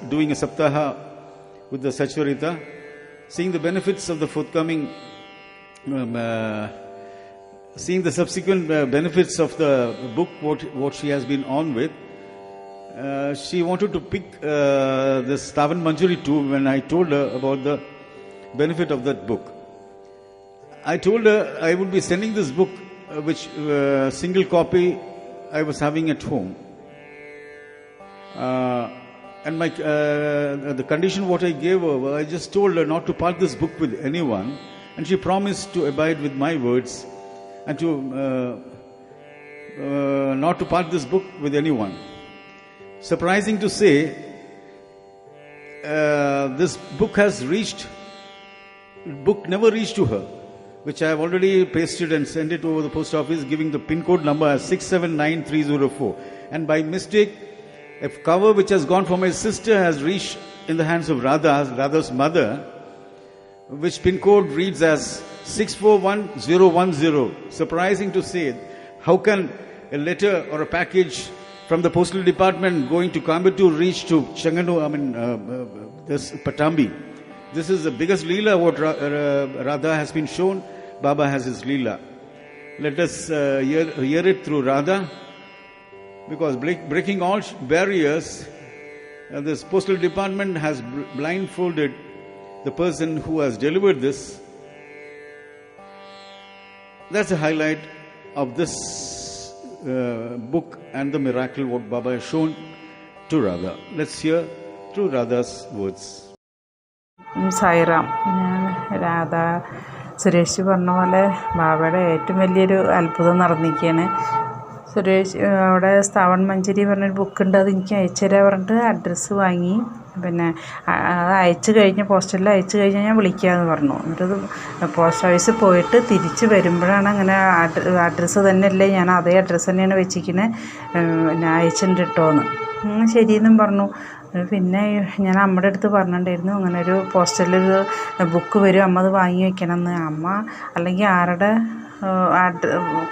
doing a saptaha with the Sacharita, seeing the benefits of the forthcoming, seeing the subsequent benefits of the book, what she has been on with, she wanted to pick this Stavan Manjari too when I told her about the benefit of that book. I told her I would be sending this book, which single copy I was having at home. And the condition what I gave her, I just told her not to part this book with anyone, and she promised to abide with my words and to not to part this book with anyone. Surprising to say, this book never reached to her, which I have already pasted and sent it over the post office, giving the pin code number as 679304. And by mistake, a cover which has gone for my sister has reached in the hands of Radha's mother, which pin code reads as 641010. Surprising to say, how can a letter or a package from the postal department going to Coimbatore reach to this Pattambi? This is the biggest Leela what Radha has been shown. Baba has his Leela. Let us hear it through Radha, because breaking all barriers, this postal department has blindfolded the person who has delivered this. That's a highlight of this book and the miracle what Baba has shown to Radha. Let's hear through Radha's words. Sairam. ഞാൻ രാധ സുരേഷ് പറഞ്ഞ പോലെ ബാബയുടെ ഏറ്റവും വലിയൊരു അത്ഭുതം നടന്നിരിക്കുകയാണ്. സുരേഷ് അവിടെ സ്ഥാവൺ മഞ്ചരി പറഞ്ഞൊരു ബുക്കുണ്ട്, അത് എനിക്ക് അയച്ചു തരാൻ പറഞ്ഞിട്ട് അഡ്രസ്സ് വാങ്ങി. പിന്നെ അത് അയച്ചു കഴിഞ്ഞ് പോസ്റ്റലിൽ അയച്ചു കഴിഞ്ഞാൽ ഞാൻ വിളിക്കാമെന്ന് പറഞ്ഞു. എന്നിട്ടത് പോസ്റ്റ് ഓഫീസിൽ പോയിട്ട് തിരിച്ച് വരുമ്പോഴാണ് അങ്ങനെ അഡ്രസ്സ് തന്നെയല്ലേ, ഞാൻ അതേ അഡ്രസ്സ് തന്നെയാണ് വെച്ചിരിക്കുന്നത്, പിന്നെ അയച്ചിട്ടുണ്ട് കേട്ടോന്ന്. ശരിയെന്നും പറഞ്ഞു. പിന്നെ ഞാൻ അമ്മയുടെ അടുത്ത് പറഞ്ഞിട്ടുണ്ടായിരുന്നു, അങ്ങനെ ഒരു പോസ്റ്റലിലൊരു ബുക്ക് വരും, അമ്മ അത് വാങ്ങി വയ്ക്കണമെന്ന്. അമ്മ അല്ലെങ്കിൽ ആരുടെ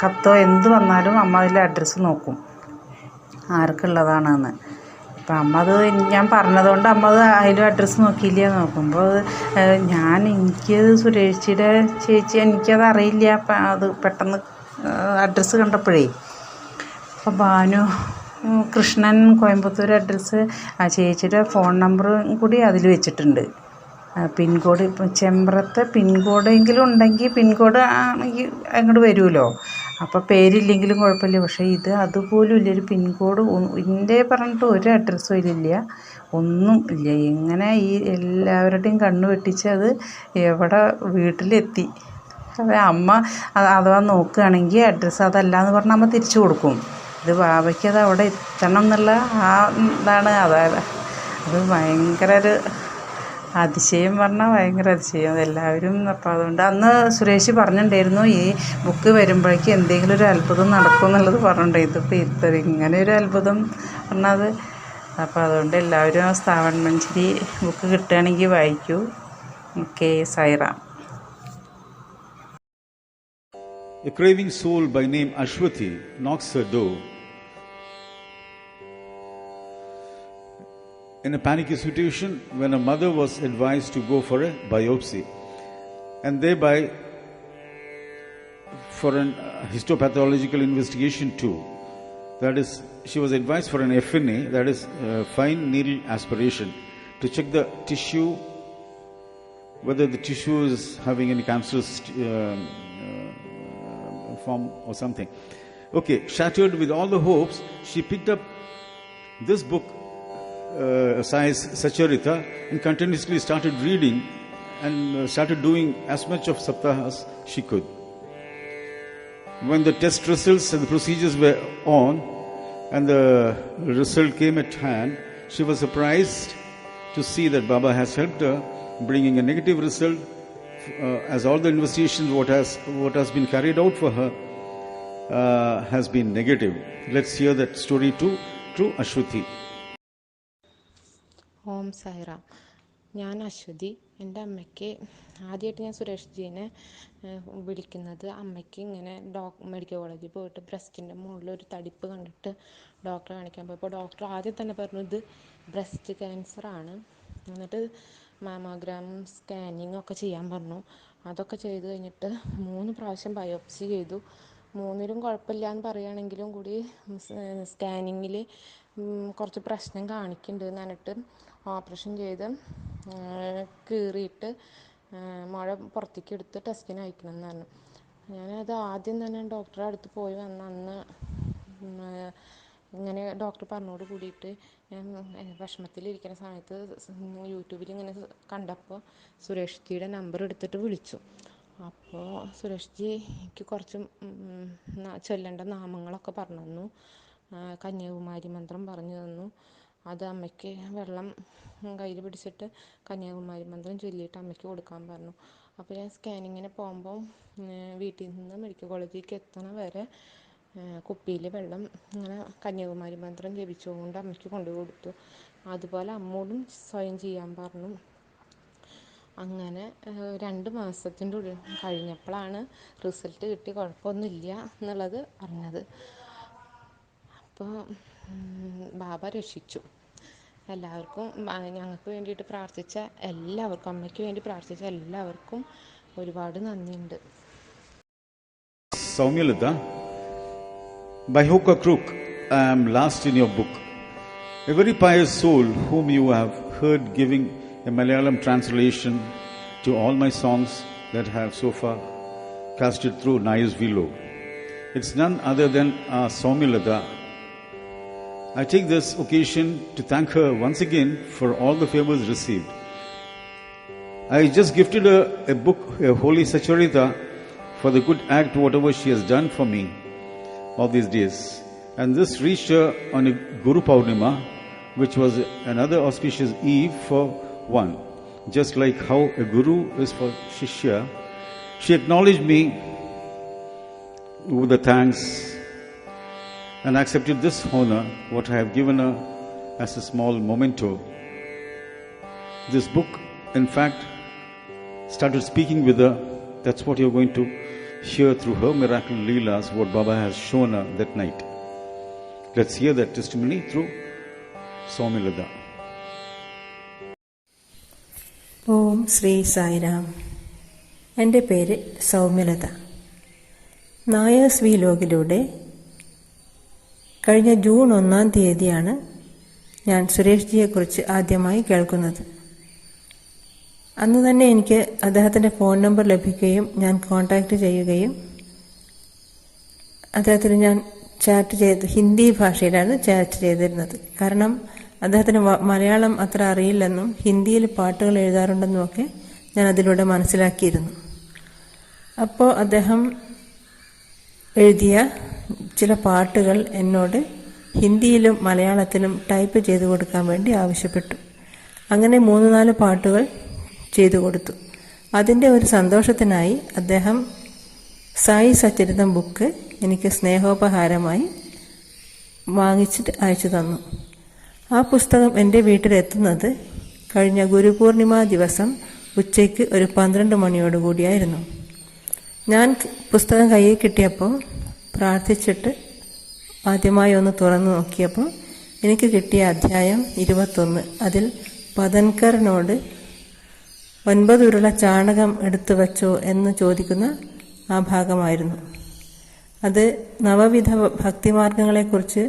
കത്തോ എന്ത് വന്നാലും അമ്മ അതിൽ അഡ്രസ്സ് നോക്കും ആർക്കുള്ളതാണെന്ന്. അപ്പം അമ്മ അത് ഞാൻ പറഞ്ഞതുകൊണ്ട് അമ്മ അത് അതിലും അഡ്രസ്സ് നോക്കിയില്ല. നോക്കുമ്പോൾ എനിക്കത് സുരേഷിയുടെ ചേച്ചി, എനിക്കത് അറിയില്ല. അപ്പം അത് പെട്ടെന്ന് അഡ്രസ്സ് കണ്ടപ്പോഴേ, അപ്പം ഭാനു കൃഷ്ണൻ കോയമ്പത്തൂർ അഡ്രസ്സ്, ആ ചേച്ചിയുടെ ഫോൺ നമ്പറും കൂടി അതിൽ വെച്ചിട്ടുണ്ട്. പിൻകോഡ് ഇപ്പം ചെമ്പ്രത്തെ പിൻകോഡെങ്കിലും ഉണ്ടെങ്കിൽ, പിൻകോഡ് ആണെങ്കിൽ അങ്ങോട്ട് വരുമല്ലോ, അപ്പോൾ പേരില്ലെങ്കിലും കുഴപ്പമില്ല. പക്ഷേ ഇത് അതുപോലും ഇല്ല, ഒരു പിൻകോഡ് ഇതിൻ്റെ പറഞ്ഞിട്ട് ഒരു അഡ്രസ്സും ഇതിലില്ല, ഒന്നും ഇല്ല. എങ്ങനെ ഈ എല്ലാവരുടെയും കണ്ണ് വെട്ടിച്ച് അത് എവിടെ വീട്ടിലെത്തി. അമ്മ അഥവാ നോക്കുകയാണെങ്കിൽ അഡ്രസ്സ് അതല്ല എന്ന് പറഞ്ഞാൽ അമ്മ തിരിച്ചു കൊടുക്കും. ഇത് ബാബയ്ക്ക് അത് അവിടെ എത്തണം എന്നുള്ള ആ ഇതാണ്. അതായത് അത് ഭയങ്കര ഒരു അതിശയം പറഞ്ഞാൽ ഭയങ്കര അതിശയം അതെല്ലാവരും. അപ്പോൾ അതുകൊണ്ട് അന്ന് സുരേഷ് പറഞ്ഞിട്ടുണ്ടായിരുന്നു, ഈ ബുക്ക് വരുമ്പോഴേക്കും എന്തെങ്കിലും ഒരു അത്ഭുതം നടക്കും എന്നുള്ളത് പറഞ്ഞിട്ടുണ്ടായിരുന്നു. ഇതിപ്പോൾ ഇങ്ങനെ ഒരു അത്ഭുതം പറഞ്ഞത്. അപ്പോൾ അതുകൊണ്ട് എല്ലാവരും ആ സ്ഥാവൺ മഞ്ചരി ബുക്ക് കിട്ടുകയാണെങ്കിൽ വായിക്കൂ. Okay, Sairam. A craving soul by name Ashwathi knocks her door. In a panicky situation, when a mother was advised to go for a biopsy and thereby for an histopathological investigation too, that is, she was advised for an FNA, that is fine needle aspiration, to check the tissue, whether the tissue is having any cancerous form or something. Okay, shattered with all the hopes, she picked up this book, Sai's Sacharita, and continuously started reading and started doing as much of saptahas she could. When the test results and the procedures were on and the result came at hand, she was surprised to see that Baba has helped her, bringing a negative result, as all the investigations what has been carried out for her has been negative. Let's hear that story too through Ashwathi. ഓം സായിറാം. ഞാൻ അശ്വതി. എൻ്റെ അമ്മയ്ക്ക് ആദ്യമായിട്ട് ഞാൻ സുരേഷ് ജീനെ വിളിക്കുന്നത്, അമ്മയ്ക്ക് ഇങ്ങനെ medical കോളേജിൽ പോയിട്ട് ബ്രസ്റ്റിൻ്റെ മുകളിലൊരു തടിപ്പ് കണ്ടിട്ട് ഡോക്ടറെ കാണിക്കാൻ പോയപ്പോൾ ഡോക്ടർ ആദ്യം തന്നെ പറഞ്ഞു ഇത് ബ്രസ്റ്റ് ക്യാൻസറാണ്. എന്നിട്ട് മാമോഗ്രാം സ്കാനിങ് ഒക്കെ ചെയ്യാൻ പറഞ്ഞു. അതൊക്കെ ചെയ്ത് കഴിഞ്ഞിട്ട് 3 പ്രാവശ്യം ബയോപ്സി ചെയ്തു. 3ലും കുഴപ്പമില്ല എന്ന് പറയുകയാണെങ്കിലും കൂടി സ്കാനിങ്ങിൽ കുറച്ച് പ്രശ്നം കാണിക്കുന്നുണ്ട് എന്ന് പറഞ്ഞിട്ട് ഓപ്പറേഷൻ ചെയ്ത് കീറിയിട്ട് മുഴ പുറത്തേക്ക് എടുത്ത് ടെസ്റ്റിന് അയക്കണമെന്ന് പറഞ്ഞു. ഞാനത് ആദ്യം തന്നെ ഡോക്ടറെ അടുത്ത് പോയി അന്ന് ഇങ്ങനെ ഡോക്ടർ പറഞ്ഞോട് കൂടിയിട്ട് ഞാൻ വിഷമത്തിലിരിക്കുന്ന സമയത്ത് യൂട്യൂബിൽ ഇങ്ങനെ കണ്ടപ്പോൾ സുരേഷ് ജിയുടെ നമ്പർ എടുത്തിട്ട് വിളിച്ചു. അപ്പോൾ സുരേഷ് ജിക്ക് കുറച്ച് ചൊല്ലേണ്ട നാമങ്ങളൊക്കെ പറഞ്ഞു തന്നു. കന്യാകുമാരി മന്ത്രം പറഞ്ഞു തന്നു. അത് അമ്മയ്ക്ക് വെള്ളം കയ്യിൽ പിടിച്ചിട്ട് കന്യാകുമാരി മന്ത്രം ചൊല്ലിയിട്ട് അമ്മയ്ക്ക് കൊടുക്കാൻ പറഞ്ഞു. അപ്പോൾ ഞാൻ സ്കാനിങ്ങിന് പോകുമ്പോൾ വീട്ടിൽ നിന്ന് മെഡിക്കൽ കോളേജിലേക്ക് എത്തണ വരെ കുപ്പിയിൽ വെള്ളം ഇങ്ങനെ കന്യാകുമാരി മന്ത്രം ജപിച്ചുകൊണ്ട് അമ്മയ്ക്ക് കൊണ്ടു കൊടുത്തു. അതുപോലെ അമ്മോടും സ്വയം ചെയ്യാൻ പറഞ്ഞു. അങ്ങനെ 2 മാസത്തിൻ്റെ ഉള്ളിൽ കഴിഞ്ഞപ്പോഴാണ് റിസൾട്ട് കിട്ടി കുഴപ്പമൊന്നുമില്ല എന്നുള്ളത് അറിഞ്ഞത്. അപ്പോൾ ബാബ രക്ഷിച്ചു. എല്ലാവർക്കും ഞങ്ങൾക്ക് വേണ്ടിയിട്ട് പ്രാർത്ഥിച്ച എല്ലാവർക്കും, അമ്മയ്ക്ക് വേണ്ടി പ്രാർത്ഥിച്ച എല്ലാവർക്കും ഒരുപാട് നന്ദിയുണ്ട്. Saumyalata, by hook or crook, I am last in your book. A very pious soul whom you have heard giving a Malayalam translation to all my songs that have so far casted through Nayas Vilo. It's none other than Saumyalata. I take this occasion to thank her once again for all the favors received. I just gifted her a book, a Holy Sacharita, for the good act, whatever she has done for me all these days. And this reached her on a Guru Purnima, which was another auspicious eve for one. Just like how a Guru is for Shishya, she acknowledged me with the thanks and accepted this honor, what I have given her as a small memento. This book, in fact, started speaking with her. That's what you're going to hear through her miracle leelas, what Baba has shown her that night. Let's hear that testimony through Saumyalata. ഓം ശ്രീ സായിരാം. എൻ്റെ പേര് സൗമ്യലത. നായേഴ്സ് വീലോഗിലൂടെ കഴിഞ്ഞ June 1-ാം തീയതിയാണ് ഞാൻ സുരേഷ് ജിയെക്കുറിച്ച് ആദ്യമായി കേൾക്കുന്നത്. അന്ന് തന്നെ എനിക്ക് അദ്ദേഹത്തിൻ്റെ ഫോൺ നമ്പർ ലഭിക്കുകയും ഞാൻ കോൺടാക്റ്റ് ചെയ്യുകയും അദ്ദേഹത്തിന് ഞാൻ ചാറ്റ് ചെയ്ത് ഹിന്ദി ഭാഷയിലാണ് ചാറ്റ് ചെയ്തിരുന്നത്. കാരണം അദ്ദേഹത്തിന് മലയാളം അത്ര അറിയില്ലെന്നും ഹിന്ദിയിൽ പാട്ടുകൾ എഴുതാറുണ്ടെന്നുമൊക്കെ ഞാൻ അതിലൂടെ മനസ്സിലാക്കിയിരുന്നു. അപ്പോൾ അദ്ദേഹം എഴുതിയ ചില പാട്ടുകൾ എന്നോട് ഹിന്ദിയിലും മലയാളത്തിലും ടൈപ്പ് ചെയ്തു കൊടുക്കാൻ വേണ്ടി ആവശ്യപ്പെട്ടു. അങ്ങനെ 3-4 പാട്ടുകൾ ചെയ്തു കൊടുത്തു. അതിൻ്റെ ഒരു സന്തോഷത്തിനായി അദ്ദേഹം സായി സച്ചരിതം ബുക്ക് എനിക്ക് സ്നേഹോപഹാരമായി വാങ്ങിച്ചിട്ട് അയച്ചു തന്നു. ആ പുസ്തകം എൻ്റെ വീട്ടിലെത്തുന്നത് കഴിഞ്ഞ ഗുരുപൂർണിമ ദിവസം ഉച്ചയ്ക്ക് ഒരു 12 മണിയോടുകൂടിയായിരുന്നു. ഞാൻ പുസ്തകം കയ്യിൽ കിട്ടിയപ്പോൾ പ്രാർത്ഥിച്ചിട്ട് ആദ്യമായി ഒന്ന് തുറന്നു നോക്കിയപ്പോൾ എനിക്ക് കിട്ടിയ അധ്യായം 21. അതിൽ പതൻകറിനോട് 9 ഉരുള ചാണകം എടുത്തു വച്ചോ എന്ന് ചോദിക്കുന്ന ആ ഭാഗമായിരുന്നു. അത് നവവിധ ഭക്തിമാർഗങ്ങളെക്കുറിച്ച്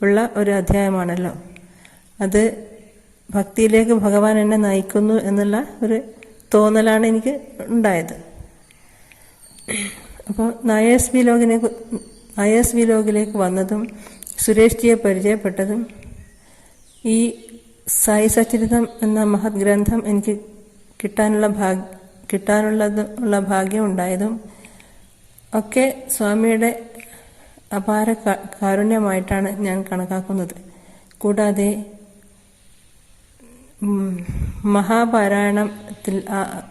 ഉള്ള ഒരു അധ്യായമാണല്ലോ. അത് ഭക്തിയിലേക്ക് ഭഗവാൻ എന്നെ നയിക്കുന്നു എന്നുള്ള ഒരു തോന്നലാണ് എനിക്ക് ഉണ്ടായത്. അപ്പോൾ നായേഴ്സ് വീലോഗിലേക്ക് വന്നതും സുരേഷ് ജിയെ പരിചയപ്പെട്ടതും ഈ സായി സച്ചരിതം എന്ന മഹത് ഗ്രന്ഥം എനിക്ക് കിട്ടാനുള്ള ഭാഗ്യം ഉണ്ടായതും ഒക്കെ സ്വാമിയുടെ അപാര കാരുണ്യമായിട്ടാണ് ഞാൻ കണക്കാക്കുന്നത്. കൂടാതെ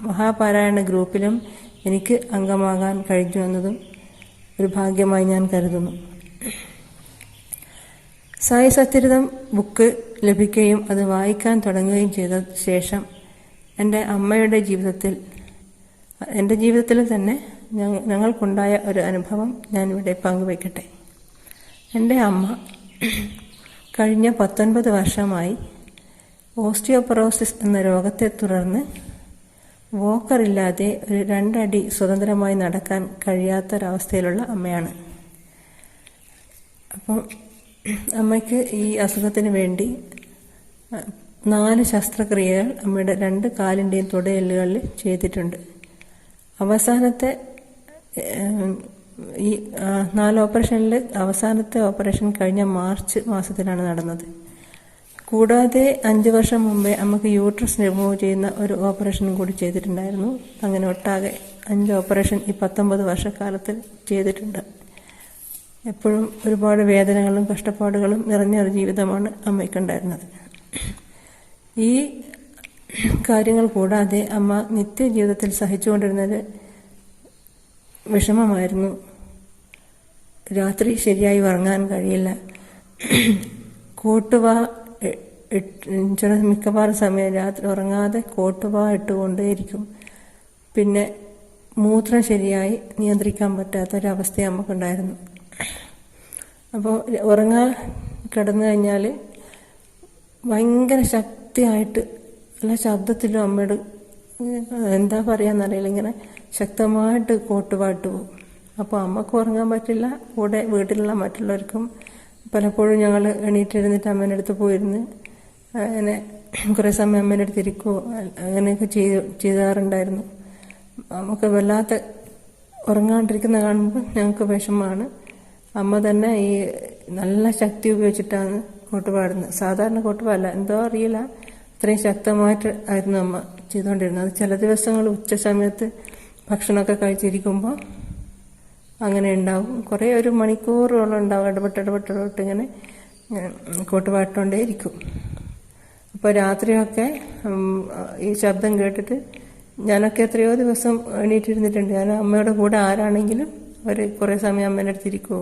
മഹാപാരായണ ഗ്രൂപ്പിലും എനിക്ക് അംഗമാകാൻ കഴിഞ്ഞു എന്നതും ഒരു ഭാഗ്യമായി ഞാൻ കരുതുന്നു. സായി സച്ചരിതം ബുക്ക് ലഭിക്കുകയും അത് വായിക്കാൻ തുടങ്ങുകയും ചെയ്ത ശേഷം എൻ്റെ അമ്മയുടെ ജീവിതത്തിൽ, എൻ്റെ ജീവിതത്തിൽ തന്നെ ഞങ്ങൾക്കുണ്ടായ ഒരു അനുഭവം ഞാനിവിടെ പങ്കുവയ്ക്കട്ടെ. എൻ്റെ അമ്മ കഴിഞ്ഞ 19 വർഷമായി ഓസ്റ്റിയോപൊറോസിസ് എന്ന രോഗത്തെ തുടർന്ന് വോക്കറില്ലാതെ ഒരു 2 അടി സ്വതന്ത്രമായി നടക്കാൻ കഴിയാത്തൊരവസ്ഥയിലുള്ള അമ്മയാണ്. അപ്പം അമ്മയ്ക്ക് ഈ അസുഖത്തിന് വേണ്ടി 4 ശസ്ത്രക്രിയകൾ അമ്മയുടെ 2 കാലിൻ്റെയും തുടയെല്ലുകളിൽ ചെയ്തിട്ടുണ്ട്. അവസാനത്തെ ഈ 4 ഓപ്പറേഷനിൽ അവസാനത്തെ ഓപ്പറേഷൻ കഴിഞ്ഞ മാർച്ച് മാസത്തിലാണ് നടന്നത്. കൂടാതെ 5 വർഷം മുമ്പേ അമ്മക്ക് യൂട്രസ് റിമൂവ് ചെയ്യുന്ന ഒരു ഓപ്പറേഷനും കൂടി ചെയ്തിട്ടുണ്ടായിരുന്നു. അങ്ങനെ ഒട്ടാകെ 5 ഓപ്പറേഷൻ ഈ 19 വർഷക്കാലത്തിൽ ചെയ്തിട്ടുണ്ട്. എപ്പോഴും ഒരുപാട് വേദനകളും കഷ്ടപ്പാടുകളും നിറഞ്ഞൊരു ജീവിതമാണ് അമ്മയ്ക്കുണ്ടായിരുന്നത്. ഈ കാര്യങ്ങൾ കൂടാതെ അമ്മ നിത്യജീവിതത്തിൽ സഹിച്ചുകൊണ്ടിരുന്നത് വിഷമമായിരുന്നു. രാത്രി ശരിയായി ഉറങ്ങാൻ കഴിയില്ല. കോട്ടുവാ മിക്കവാറും സമയം രാത്രി ഉറങ്ങാതെ കോട്ടുവാ ഇട്ടുകൊണ്ടേയിരിക്കും. പിന്നെ മൂത്രം ശരിയായി നിയന്ത്രിക്കാൻ പറ്റാത്തൊരവസ്ഥ നമുക്കുണ്ടായിരുന്നു. അപ്പോൾ ഉറങ്ങാൻ കിടന്നു കഴിഞ്ഞാൽ ഭയങ്കര ശക്തിയായിട്ട് എല്ലാ ശബ്ദത്തിലും അമ്മയോട് എന്താ പറയാന്നറിയില്ല, ഇങ്ങനെ ശക്തമായിട്ട് കോട്ടുപാട്ട് പോകും. അപ്പോൾ അമ്മക്ക് ഉറങ്ങാൻ പറ്റില്ല. കൂടെ വീട്ടിലുള്ള മറ്റുള്ളവർക്കും പലപ്പോഴും ഞങ്ങൾ എണീറ്റിരുന്നിട്ട് അമ്മേൻ്റെ അടുത്ത് പോയിരുന്ന് അങ്ങനെ കുറേ സമയം അമ്മേൻ്റെ അടുത്ത് ഇരിക്കുമോ അങ്ങനെയൊക്കെ ചെയ്യാറുണ്ടായിരുന്നു. നമുക്ക് വല്ലാത്ത ഉറങ്ങാണ്ടിരിക്കുന്ന കാണുമ്പോൾ ഞങ്ങൾക്ക് വിഷമമാണ്. അമ്മ തന്നെ ഈ നല്ല ശക്തി ഉപയോഗിച്ചിട്ടാണ് കോട്ടുപാടുന്നത്. സാധാരണ കോട്ടുപാടല്ല, എന്തോ അറിയില്ല, അത്രയും ശക്തമായിട്ട് ആയിരുന്നു അമ്മ ചെയ്തുകൊണ്ടിരുന്നത്. അത് ചില ദിവസങ്ങൾ ഉച്ച സമയത്ത് ഭക്ഷണമൊക്കെ കഴിച്ചിരിക്കുമ്പോൾ അങ്ങനെ ഉണ്ടാവും. കുറേ ഒരു മണിക്കൂറോളം ഉണ്ടാവും. ഇടപെട്ട് ഇങ്ങനെ കോട്ടുപാട്ടുകൊണ്ടേ ഇരിക്കും. അപ്പോൾ രാത്രിയൊക്കെ ഈ ശബ്ദം കേട്ടിട്ട് ഞാനൊക്കെ എത്രയോ ദിവസം എണീറ്റിരുന്നിട്ടുണ്ട്. ഞാൻ അമ്മയുടെ കൂടെ ആരാണെങ്കിലും അവർ കുറേ സമയം അമ്മേൻ്റെ അടുത്തിരിക്കുമോ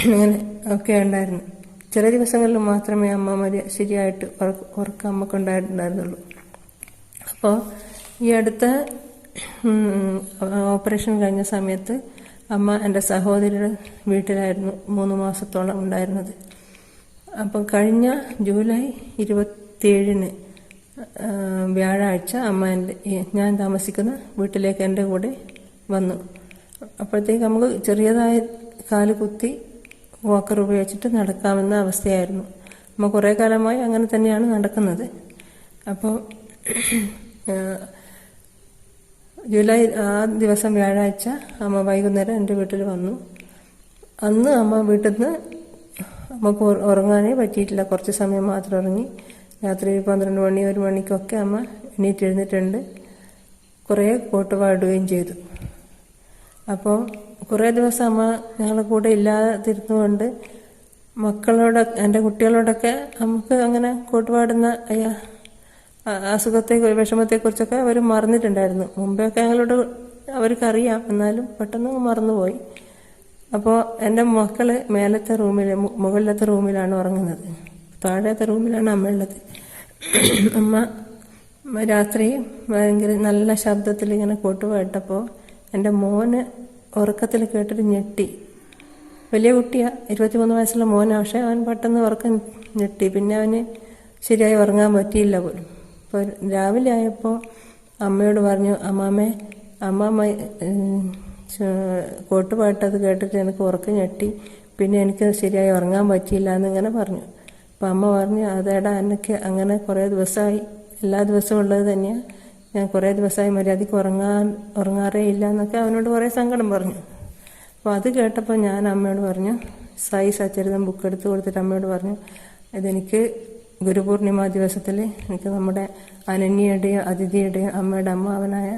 അങ്ങനെ ഒക്കെ ഉണ്ടായിരുന്നു. ചില ദിവസങ്ങളിൽ മാത്രമേ അമ്മ ശരിയായിട്ട് ഉറക്കം അമ്മക്കുണ്ടായിട്ടുണ്ടായിരുന്നുള്ളൂ. അപ്പോൾ ഈ അടുത്ത ഓപ്പറേഷൻ കഴിഞ്ഞ സമയത്ത് അമ്മ എൻ്റെ സഹോദരിയുടെ വീട്ടിലായിരുന്നു 3 മാസത്തോളം ഉണ്ടായിരുന്നത്. അപ്പം കഴിഞ്ഞ ജൂലൈ 27 വ്യാഴാഴ്ച അമ്മ ഞാൻ താമസിക്കുന്ന വീട്ടിലേക്ക് എൻ്റെ കൂടെ വന്നു. അപ്പോഴത്തേക്ക് നമുക്ക് ചെറിയതായ കാല് കുത്തി വാക്കർ ഉപയോഗിച്ചിട്ട് നടക്കാമെന്ന അവസ്ഥയായിരുന്നു. അമ്മ കുറേ കാലമായി അങ്ങനെ തന്നെയാണ് നടക്കുന്നത്. അപ്പോൾ ജൂലൈ ആ ദിവസം വ്യാഴാഴ്ച അമ്മ വൈകുന്നേരം എൻ്റെ വീട്ടിൽ വന്നു. അന്ന് അമ്മ വീട്ടിൽ നിന്ന് നമുക്ക് ഉറങ്ങാനേ പറ്റിയിട്ടില്ല. കുറച്ച് സമയം മാത്രം ഉറങ്ങി. രാത്രി 12 മണി 1 മണിക്കൊക്കെ അമ്മ എണീറ്റിരുന്നിട്ടുണ്ട്. കുറേ കോട്ടുപാടുകയും ചെയ്തു. അപ്പോൾ കുറേ ദിവസം അമ്മ ഞങ്ങളുടെ കൂടെ ഇല്ലാതിരുന്നുകൊണ്ട് എൻ്റെ കുട്ടികളോടൊക്കെ നമുക്ക് അങ്ങനെ കോട്ടുപാടുന്ന വിഷമത്തെക്കുറിച്ചൊക്കെ അവർ മറന്നിട്ടുണ്ടായിരുന്നു. മുമ്പെയൊക്കെ ഞങ്ങളോട് അവർക്കറിയാം, എന്നാലും പെട്ടെന്ന് മറന്നുപോയി. അപ്പോൾ എൻ്റെ മക്കൾ മുകളിലത്തെ റൂമിലാണ് ഉറങ്ങുന്നത്. താഴത്തെ റൂമിലാണ് അമ്മ ഉള്ളത്. അമ്മ രാത്രി ഭയങ്കര നല്ല ശബ്ദത്തിൽ ഇങ്ങനെ കോട്ടുപാട്ടപ്പോൾ എൻ്റെ മോന് ഉറക്കത്തിൽ കേട്ടിട്ട് ഞെട്ടി. വലിയ കുട്ടിയാണ്, 23 വയസ്സുള്ള മോനാണ്. പക്ഷെ അവൻ പെട്ടെന്ന് ഉറക്കം ഞെട്ടി. പിന്നെ അവന് ശരിയായി ഉറങ്ങാൻ പറ്റിയില്ല പോലും. അപ്പോൾ രാവിലെ ആയപ്പോൾ അമ്മയോട് പറഞ്ഞു, അമ്മാമ്മ കോട്ടുപാട്ടത് കേട്ടിട്ട് എനിക്ക് ഉറക്കം ഞെട്ടി, പിന്നെ എനിക്ക് ശരിയായി ഉറങ്ങാൻ പറ്റിയില്ല എന്നിങ്ങനെ പറഞ്ഞു. അപ്പം അമ്മ പറഞ്ഞു, അതേടാ എനിക്ക് അങ്ങനെ കുറേ ദിവസമായി, എല്ലാ ദിവസവും ഉള്ളത് തന്നെയാണ്, ഞാൻ കുറേ ദിവസമായി മര്യാദയ്ക്ക് ഉറങ്ങാറേ ഇല്ല എന്നൊക്കെ അവനോട് കുറേ സങ്കടം പറഞ്ഞു. അപ്പോൾ അത് കേട്ടപ്പോൾ ഞാൻ അമ്മയോട് പറഞ്ഞു, സായി സച്ചരിതം ബുക്ക് എടുത്ത് കൊടുത്തിട്ട് അമ്മയോട് പറഞ്ഞു, ഇതെനിക്ക് ഗുരുപൂർണിമ ദിവസത്തിൽ എനിക്ക് നമ്മുടെ അനന്യയുടെയും അതിഥിയുടെയും അമ്മയുടെ അമ്മാവനായ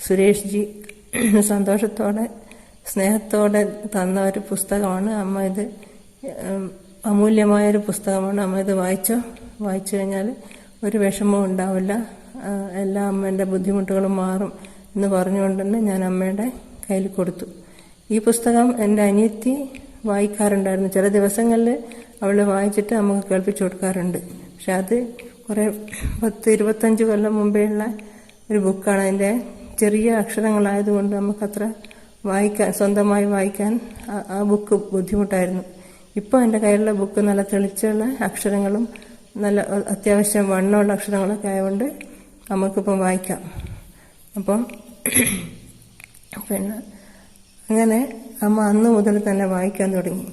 സുരേഷ് ജി സന്തോഷത്തോടെ സ്നേഹത്തോടെ തന്ന ഒരു പുസ്തകമാണ്. അമ്മ ഇത് അമൂല്യമായൊരു പുസ്തകമാണ്. അമ്മ ഇത് വായിച്ചു കഴിഞ്ഞാൽ ഒരു വിഷമവും ഉണ്ടാവില്ല, എല്ലാ അമ്മേൻ്റെ ബുദ്ധിമുട്ടുകളും മാറും എന്ന് പറഞ്ഞുകൊണ്ട് തന്നെ ഞാൻ അമ്മയുടെ കയ്യിൽ കൊടുത്തു. ഈ പുസ്തകം എൻ്റെ അനിയത്തി വായിക്കാറുണ്ടായിരുന്നു. ചില ദിവസങ്ങളിൽ അവൾ വായിച്ചിട്ട് നമുക്ക് കേൾപ്പിച്ചു കൊടുക്കാറുണ്ട്. പക്ഷെ അത് കുറേ 10-25 കൊല്ലം മുമ്പേ ഉള്ള ഒരു ബുക്കാണ്. അതിൻ്റെ ചെറിയ അക്ഷരങ്ങളായതുകൊണ്ട് നമുക്കത്ര സ്വന്തമായി വായിക്കാൻ ആ ബുക്ക് ബുദ്ധിമുട്ടായിരുന്നു. ഇപ്പോൾ എൻ്റെ കയ്യിലുള്ള ബുക്ക് നല്ല തെളിച്ചുള്ള അക്ഷരങ്ങളും നല്ല അത്യാവശ്യം വണ്ണമുള്ള അക്ഷരങ്ങളൊക്കെ ആയതുകൊണ്ട് നമുക്കിപ്പം വായിക്കാം. അപ്പം പിന്നെ അങ്ങനെ അമ്മ അന്ന് മുതൽ തന്നെ വായിക്കാൻ തുടങ്ങി.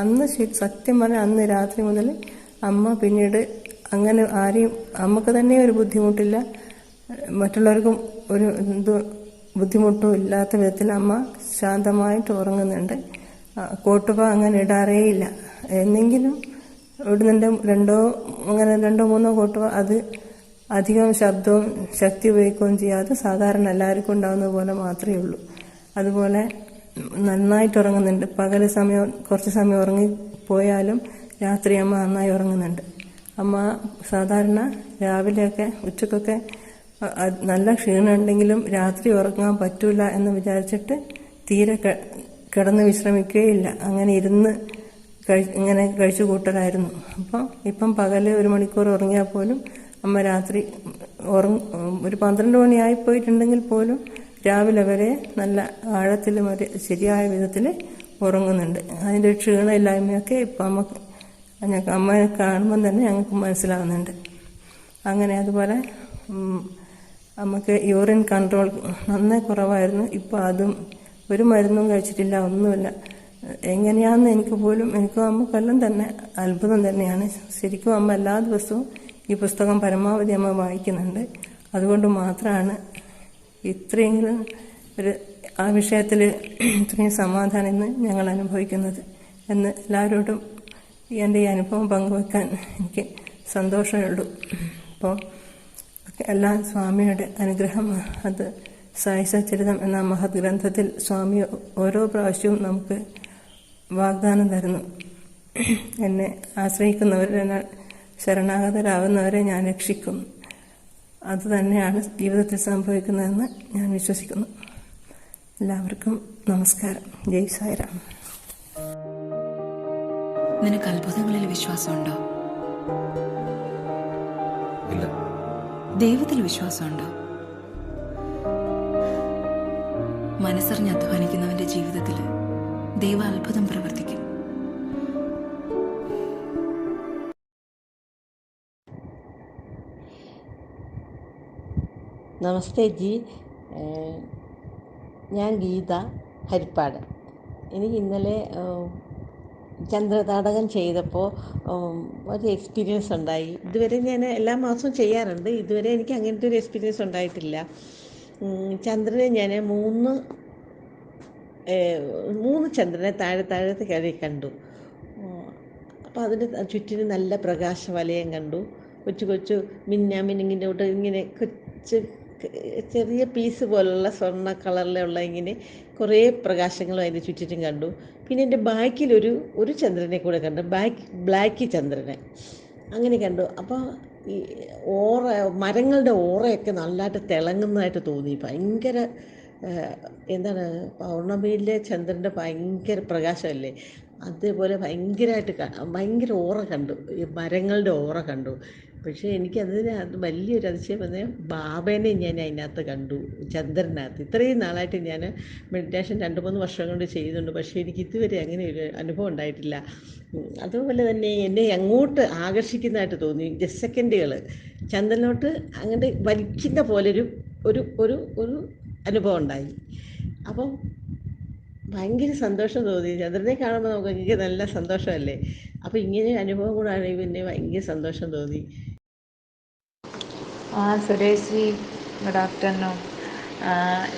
അന്ന് സത്യം പറഞ്ഞാൽ അന്ന് രാത്രി മുതൽ അമ്മ പിന്നീട് അങ്ങനെ ആരെയും, അമ്മക്ക് തന്നെ ഒരു ബുദ്ധിമുട്ടില്ല, മറ്റുള്ളവർക്കും ഒരു ബുദ്ധിമുട്ടും ഇല്ലാത്ത വിധത്തിൽ അമ്മ ശാന്തമായിട്ട് ഉറങ്ങുന്നുണ്ട്. കോട്ടുപ അങ്ങനെ ഇടാറേയില്ല. എന്നെങ്കിലും ഇടുന്നുണ്ട്, രണ്ടോ മൂന്നോ കോട്ടുപ. അത് അധികം ശബ്ദവും ശക്തി ഉപയോഗിക്കുകയും ചെയ്യാതെ സാധാരണ എല്ലാവർക്കും ഉണ്ടാകുന്ന പോലെ മാത്രമേ ഉള്ളൂ. അതുപോലെ നന്നായിട്ട് ഉറങ്ങുന്നുണ്ട്. പകൽ സമയം കുറച്ച് സമയം ഉറങ്ങിപ്പോയാലും രാത്രി അമ്മ നന്നായി ഉറങ്ങുന്നുണ്ട്. അമ്മ സാധാരണ രാവിലെയൊക്കെ ഉച്ചക്കൊക്കെ നല്ല ക്ഷീണം ഉണ്ടെങ്കിലും രാത്രി ഉറങ്ങാൻ പറ്റൂല എന്ന് വിചാരിച്ചിട്ട് തീരെ കിടന്ന് വിശ്രമിക്കുകയില്ല. അങ്ങനെ ഇരുന്ന് ഇങ്ങനെ കഴിച്ചു കൂട്ടലായിരുന്നു. ഇപ്പം പകല് 1 മണിക്കൂർ ഉറങ്ങിയാൽ പോലും അമ്മ രാത്രി ഒരു 12 മണിയായി പോയിട്ടുണ്ടെങ്കിൽ പോലും രാവിലെ വരെ നല്ല ആഴത്തിൽ ശരിയായ വിധത്തിൽ ഉറങ്ങുന്നുണ്ട്. അതിൻ്റെ ക്ഷീണമില്ലായ്മയൊക്കെ ഇപ്പം അമ്മയെ കാണുമ്പം തന്നെ ഞങ്ങൾക്ക് മനസ്സിലാവുന്നുണ്ട്. അങ്ങനെ അതുപോലെ നമുക്ക് യൂറിൻ കൺട്രോൾ നന്നേ കുറവായിരുന്നു. ഇപ്പോൾ അതും ഒരു മരുന്നും കഴിച്ചിട്ടില്ല, ഒന്നുമില്ല. എങ്ങനെയാണെന്ന് എനിക്കും അമ്മക്കെല്ലാം തന്നെ അത്ഭുതം തന്നെയാണ്. ശരിക്കും അമ്മ എല്ലാ ദിവസവും ഈ പുസ്തകം പരമാവധി അമ്മ വായിക്കുന്നുണ്ട്. അതുകൊണ്ട് മാത്രമാണ് ഇത്രയെങ്കിലും ആ വിഷയത്തിൽ ഇത്രയും സമാധാനം ഇന്ന് ഞങ്ങൾ അനുഭവിക്കുന്നത് എന്ന് എല്ലാവരോടും എൻ്റെ ഈ അനുഭവം പങ്കുവെക്കാൻ എനിക്ക് സന്തോഷമേ ഉള്ളൂ. അപ്പോൾ എല്ലാം സ്വാമിയുടെ അനുഗ്രഹം. അത് സായി സച്ചരിതം എന്ന മഹത് ഗ്രന്ഥത്തിൽ സ്വാമി ഓരോ പ്രാവശ്യവും നമുക്ക് വാഗ്ദാനം തരുന്നു. എന്നെ ആശ്രയിക്കുന്നവരെ, ശരണാഗതരാകുന്നവരെ ഞാൻ രക്ഷിക്കും. അതുതന്നെയാണ് ജീവിതത്തിൽ സംഭവിക്കുന്നതെന്ന് ഞാൻ വിശ്വസിക്കുന്നു. എല്ലാവർക്കും നമസ്കാരം. ജയ് സായിറാം. നിനക്ക് അത്ഭുതങ്ങളിൽ വിശ്വാസമുണ്ടോ? ഇല്ല. ദൈവത്തിൽ വിശ്വാസമുണ്ടോ? മനസ്സറിഞ്ഞ് അധ്വാനിക്കുന്നവന്റെ ജീവിതത്തിൽ ദൈവ അത്ഭുതം പ്രവർത്തിക്കും. നമസ്തേ ജി, ഞാൻ ഗീത, ഹരിപ്പാട്. എനിക്ക് ഇന്നലെ ചന്ദ്രതാടകം ചെയ്തപ്പോൾ ഒരു എക്സ്പീരിയൻസ് ഉണ്ടായി. ഇതുവരെ ഞാൻ എല്ലാ മാസവും ചെയ്യാറുണ്ട്. ഇതുവരെ എനിക്ക് അങ്ങനത്തെ ഒരു എക്സ്പീരിയൻസ് ഉണ്ടായിട്ടില്ല. ചന്ദ്രനെ ഞാൻ മൂന്ന് ചന്ദ്രനെ താഴത്തെ കയറി കണ്ടു. അപ്പോൾ അതിൻ്റെ ചുറ്റിനും നല്ല പ്രകാശവലയം കണ്ടു. കൊച്ചു മിന്നിങ്ങിൻ്റെ തൊട്ട് ഇങ്ങനെ ചെറിയ പീസ് പോലുള്ള സ്വർണ്ണ കളറിലുള്ള ഇങ്ങനെ കുറേ പ്രകാശങ്ങളും അതിൻ്റെ ചുറ്റിനും കണ്ടു. പിന്നെ എൻ്റെ ബാക്കിലൊരു ചന്ദ്രനെ കൂടെ കണ്ടു, ബ്ലാക്ക് ചന്ദ്രനെ അങ്ങനെ കണ്ടു. അപ്പോൾ ഈ മരങ്ങളുടെ ഓറയൊക്കെ നല്ലതായിട്ട് തിളങ്ങുന്നതായിട്ട് തോന്നി. ഭയങ്കര പൗർണമിയിലെ ചന്ദ്രൻ്റെ ഭയങ്കര പ്രകാശമല്ലേ, അതേപോലെ ഭയങ്കര ഓറ കണ്ടു, ഈ മരങ്ങളുടെ ഓറ കണ്ടു. പക്ഷേ അത് വലിയൊരു അതിശയം വന്നത് ബാബേനെ ഞാൻ അതിനകത്ത് കണ്ടു, ചന്ദ്രനകത്ത്. ഇത്രയും നാളായിട്ട് ഞാൻ മെഡിറ്റേഷൻ 2-3 വർഷം കൊണ്ട് ചെയ്യുന്നുണ്ട്. പക്ഷേ എനിക്ക് ഇതുവരെ അങ്ങനെ ഒരു അനുഭവം ഉണ്ടായിട്ടില്ല. അതുപോലെ തന്നെ എന്നെ അങ്ങോട്ട് ആകർഷിക്കുന്നതായിട്ട് തോന്നി. സെക്കൻഡുകൾ ചന്ദ്രനോട്ട് അങ്ങോട്ട് വലിക്കുന്ന പോലൊരു ഒരു അനുഭവം ഉണ്ടായി. അപ്പം ഭയങ്കര സന്തോഷം തോന്നി. ചന്ദ്രനെ കാണുമ്പോൾ എനിക്ക് നല്ല സന്തോഷമല്ലേ. അപ്പോൾ ഇങ്ങനെ അനുഭവം കൂടാണെങ്കിൽ പിന്നെ ഭയങ്കര സന്തോഷം തോന്നി. Suresh G, good afternoon.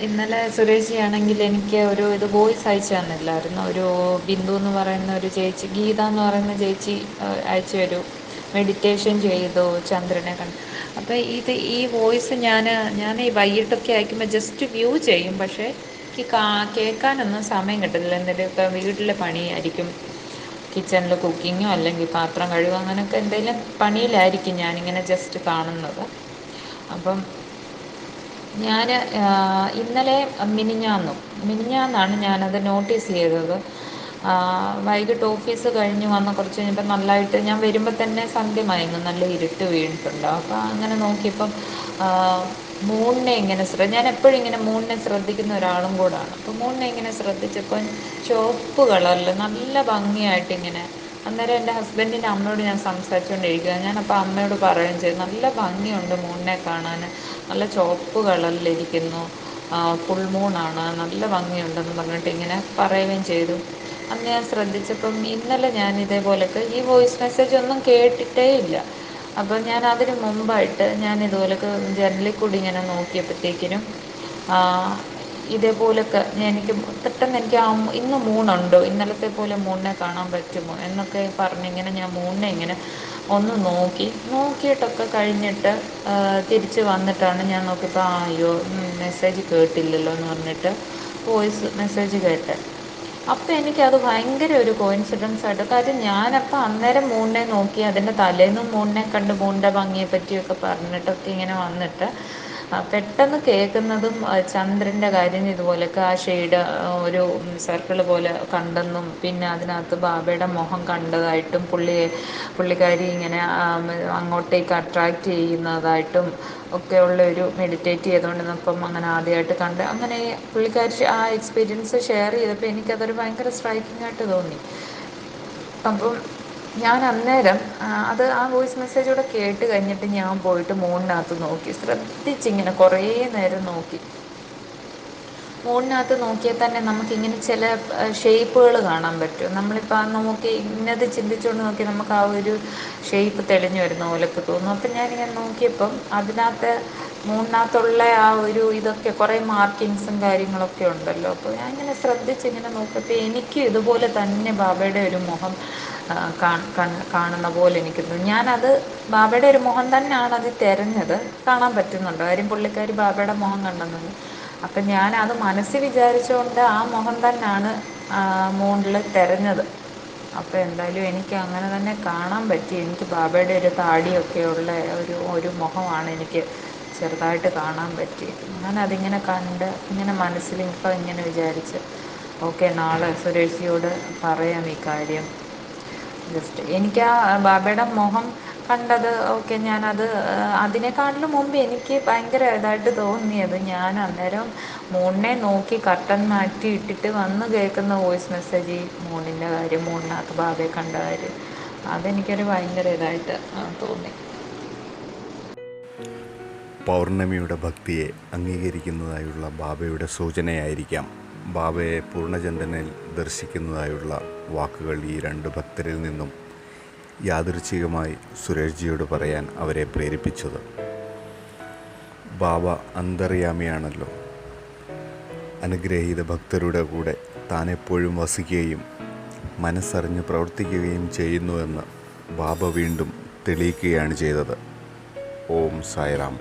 ഇന്നലെ സുരേഷ് ജി ആണെങ്കിൽ എനിക്ക് ഇത് വോയിസ് അയച്ചു തന്നില്ലായിരുന്നു. ഒരു ബിന്ദു എന്ന് പറയുന്ന ഒരു ചേച്ചി, ഗീത എന്ന് പറയുന്ന ചേച്ചി അയച്ചു ഒരു മെഡിറ്റേഷൻ ചെയ്തു ചന്ദ്രനെ കണ്ട്. അപ്പോൾ ഈ വോയിസ് ഞാൻ ഈ വൈകിട്ടൊക്കെ അയക്കുമ്പോൾ ജസ്റ്റ് വ്യൂ ചെയ്യും. പക്ഷേ എനിക്ക് കേൾക്കാനൊന്നും സമയം കിട്ടില്ല. എന്തെങ്കിലുമൊക്കെ വീട്ടിലെ പണിയായിരിക്കും, കിച്ചണിൽ കുക്കിങ്ങോ അല്ലെങ്കിൽ പാത്രം കഴുകുക, അങ്ങനെയൊക്കെ എന്തെങ്കിലും പണിയിലായിരിക്കും ഞാനിങ്ങനെ ജസ്റ്റ് കാണുന്നത്. അപ്പം ഞാൻ ഇന്നലെ മിനിഞ്ഞാന്നാണ് ഞാനത് നോട്ടീസ് ചെയ്തത്. വൈകിട്ട് ഓഫീസ് കഴിഞ്ഞ് വന്ന് കുറച്ച് കഴിഞ്ഞപ്പോൾ നല്ലതായിട്ട് ഞാൻ വരുമ്പോൾ തന്നെ സന്ധ്യ മയങ്ങും, നല്ല ഇരുട്ട് വീണിട്ടുണ്ടാവും. അപ്പോൾ അങ്ങനെ നോക്കിയപ്പം മൂണിനെ ഇങ്ങനെ ഞാൻ എപ്പോഴും ഇങ്ങനെ മൂണിനെ ശ്രദ്ധിക്കുന്ന ഒരാളും കൂടാണ്. അപ്പോൾ മൂണിനെ ഇങ്ങനെ ശ്രദ്ധിച്ചപ്പോൾ ചുവപ്പ് കളറിൽ നല്ല ഭംഗിയായിട്ട് ഇങ്ങനെ, അന്നേരം എൻ്റെ ഹസ്ബൻഡിൻ്റെ അമ്മയോട് ഞാൻ സംസാരിച്ചുകൊണ്ടിരിക്കുക. ഞാനപ്പോൾ അമ്മയോട് പറയുകയും ചെയ്തു, നല്ല ഭംഗിയുണ്ട് മൂണിനെ കാണാൻ, നല്ല ചുവപ്പ് കളറിലിരിക്കുന്നു, ഫുൾ മൂണാണ്, നല്ല ഭംഗിയുണ്ടെന്ന് പറഞ്ഞിട്ട് ഇങ്ങനെ പറയുകയും ചെയ്തു. അന്ന് ഞാൻ ശ്രദ്ധിച്ചപ്പം ഇന്നലെ ഞാൻ ഇതേപോലൊക്കെ ഈ വോയിസ് മെസ്സേജ് ഒന്നും കേട്ടിട്ടേ ഇല്ല. അപ്പോൾ ഞാൻ അതിന് മുമ്പായിട്ട് ഞാൻ ഇതുപോലൊക്കെ ജനലിൽ കൂടി ഇങ്ങനെ നോക്കിയപ്പോഴത്തേക്കിനും ഇതേപോലൊക്കെ എനിക്ക് പെട്ടെന്ന് എനിക്ക് ഇന്ന് മൂണുണ്ടോ, ഇന്നലത്തെ പോലെ മൂണിനെ കാണാൻ പറ്റുമോ എന്നൊക്കെ പറഞ്ഞിങ്ങനെ ഞാൻ മൂണിനെ ഇങ്ങനെ ഒന്ന് നോക്കിയിട്ടൊക്കെ കഴിഞ്ഞിട്ട് തിരിച്ച് വന്നിട്ടാണ് ഞാൻ നോക്കിയപ്പോൾ അയ്യോ മെസ്സേജ് കേട്ടില്ലല്ലോ എന്ന് പറഞ്ഞിട്ട് വോയിസ് മെസ്സേജ് കേട്ടെ. അപ്പോൾ എനിക്കത് ഭയങ്കര ഒരു കോയിൻസിഡൻസ് ആയിട്ട്, കാര്യം ഞാനപ്പോൾ അന്നേരം മൂണിനെ നോക്കി അതിൻ്റെ തലേന്നും മൂണിനെ കണ്ട് മൂണിൻ്റെ ഭംഗിയെ പറ്റിയൊക്കെ പറഞ്ഞിട്ടൊക്കെ ഇങ്ങനെ വന്നിട്ട് പെട്ടെന്ന് കേൾക്കുന്നതും ചന്ദ്രൻ്റെ കാര്യം ഇതുപോലൊക്കെ ആ ഷെയ്ഡ് ഒരു സർക്കിൾ പോലെ കണ്ടെന്നും പിന്നെ അതിനകത്ത് ബാബയുടെ മുഖം കണ്ടതായിട്ടും പുള്ളിക്കാരി ഇങ്ങനെ അങ്ങോട്ടേക്ക് അട്രാക്റ്റ് ചെയ്യുന്നതായിട്ടും ഒക്കെ ഉള്ള ഒരു മെഡിറ്റേറ്റ് ചെയ്തുകൊണ്ടിരുന്നപ്പം അങ്ങനെ ആദ്യമായിട്ട് കണ്ട് അങ്ങനെ പുള്ളിക്കാരി ആ എക്സ്പീരിയൻസ് ഷെയർ ചെയ്തപ്പോൾ എനിക്കതൊരു ഭയങ്കര സ്ട്രൈക്കിംഗ് ആയിട്ട് തോന്നി. അപ്പം ഞാൻ അന്നേരം അത് ആ വോയിസ് മെസ്സേജ് കൂടെ കേട്ട് കഴിഞ്ഞിട്ട് ഞാൻ പോയിട്ട് മൂണിനകത്ത് നോക്കി, ശ്രദ്ധിച്ചിങ്ങനെ കുറേ നേരം നോക്കി. മൂണിനകത്ത് നോക്കിയാൽ തന്നെ നമുക്കിങ്ങനെ ചില ഷേപ്പുകൾ കാണാൻ പറ്റും. നമ്മളിപ്പോൾ നോക്കി ഇന്നത് ചിന്തിച്ചുകൊണ്ട് നോക്കി നമുക്ക് ആ ഒരു ഷേപ്പ് തെളിഞ്ഞു വരുന്ന പോലൊക്കെ തോന്നും. അപ്പം ഞാനിങ്ങനെ നോക്കിയപ്പം അതിനകത്ത് മൂണിനകത്തുള്ള ആ ഒരു ഇതൊക്കെ കുറേ മാർക്കിങ്സും കാര്യങ്ങളൊക്കെ ഉണ്ടല്ലോ. അപ്പോൾ ഞാൻ ഇങ്ങനെ ശ്രദ്ധിച്ചിങ്ങനെ നോക്കിയപ്പോൾ എനിക്ക് ഇതുപോലെ തന്നെ ബാബയുടെ ഒരു മുഖം കാണുന്ന പോലെ എനിക്ക് തോന്നി. ഞാനത് ബാബയുടെ ഒരു മുഖം തന്നെയാണ് അത് തിരഞ്ഞത്, കാണാൻ പറ്റുന്നുണ്ട്, കാര്യം പുള്ളിക്കാരി ബാബയുടെ മുഖം കണ്ടെന്നത്. അപ്പം ഞാനത് മനസ്സിൽ വിചാരിച്ചുകൊണ്ട് ആ മുഖം തന്നെയാണ് മൂണിൽ തിരഞ്ഞത്. അപ്പോൾ എന്തായാലും എനിക്ക് അങ്ങനെ തന്നെ കാണാൻ പറ്റി. എനിക്ക് ബാബയുടെ ഒരു താടിയൊക്കെയുള്ള ഒരു മുഖമാണ് എനിക്ക് ചെറുതായിട്ട് കാണാൻ പറ്റി. ഞാനതിങ്ങനെ കണ്ട് ഇങ്ങനെ മനസ്സിൽ ഇപ്പം ഇങ്ങനെ വിചാരിച്ച് ഓക്കെ നാളെ സുരേഷിയോട് പറയാം ഈ കാര്യം. ജസ്റ്റ് എനിക്ക് ആ ബാബയുടെ മുഖം കണ്ടത് ഓക്കെ, ഞാനത് അതിനേക്കാട്ടിലും മുമ്പ് എനിക്ക് ഭയങ്കര ഇതായിട്ട് തോന്നിയത് ഞാൻ അന്നേരം മൂണിനെ നോക്കി കർട്ടൻ മാറ്റി ഇട്ടിട്ട് വന്ന് കേൾക്കുന്ന വോയിസ് മെസ്സേജ് മൂണിൻ്റെ കാര്യം, മൂണിനകത്ത് ബാബയെ കണ്ട കാര്യം, അതെനിക്കൊരു ഭയങ്കര ഇതായിട്ട് തോന്നി. പൗർണമിയുടെ ഭക്തിയെ അംഗീകരിക്കുന്നതായുള്ള ബാബയുടെ സൂചനയായിരിക്കാം ബാബയെ പൂർണ്ണചന്ദ്രനിൽ ദർശിക്കുന്നതായുള്ള വാക്കുകൾ ഈ രണ്ട് ഭക്തരിൽ നിന്നും യാദൃച്ഛികമായി സുരേഷ്ജിയോട് പറയാൻ അവരെ പ്രേരിപ്പിച്ചത്. ബാബ അന്തർയാമിയാണല്ലോ. അനുഗ്രഹീത ഭക്തരുടെ കൂടെ താനെപ്പോഴും വസിക്കുകയും മനസ്സറിഞ്ഞ് പ്രവർത്തിക്കുകയും ചെയ്യുന്നുവെന്ന് ബാബ വീണ്ടും തെളിയിക്കുകയാണ് ചെയ്തത്. ഓം സായിറാം.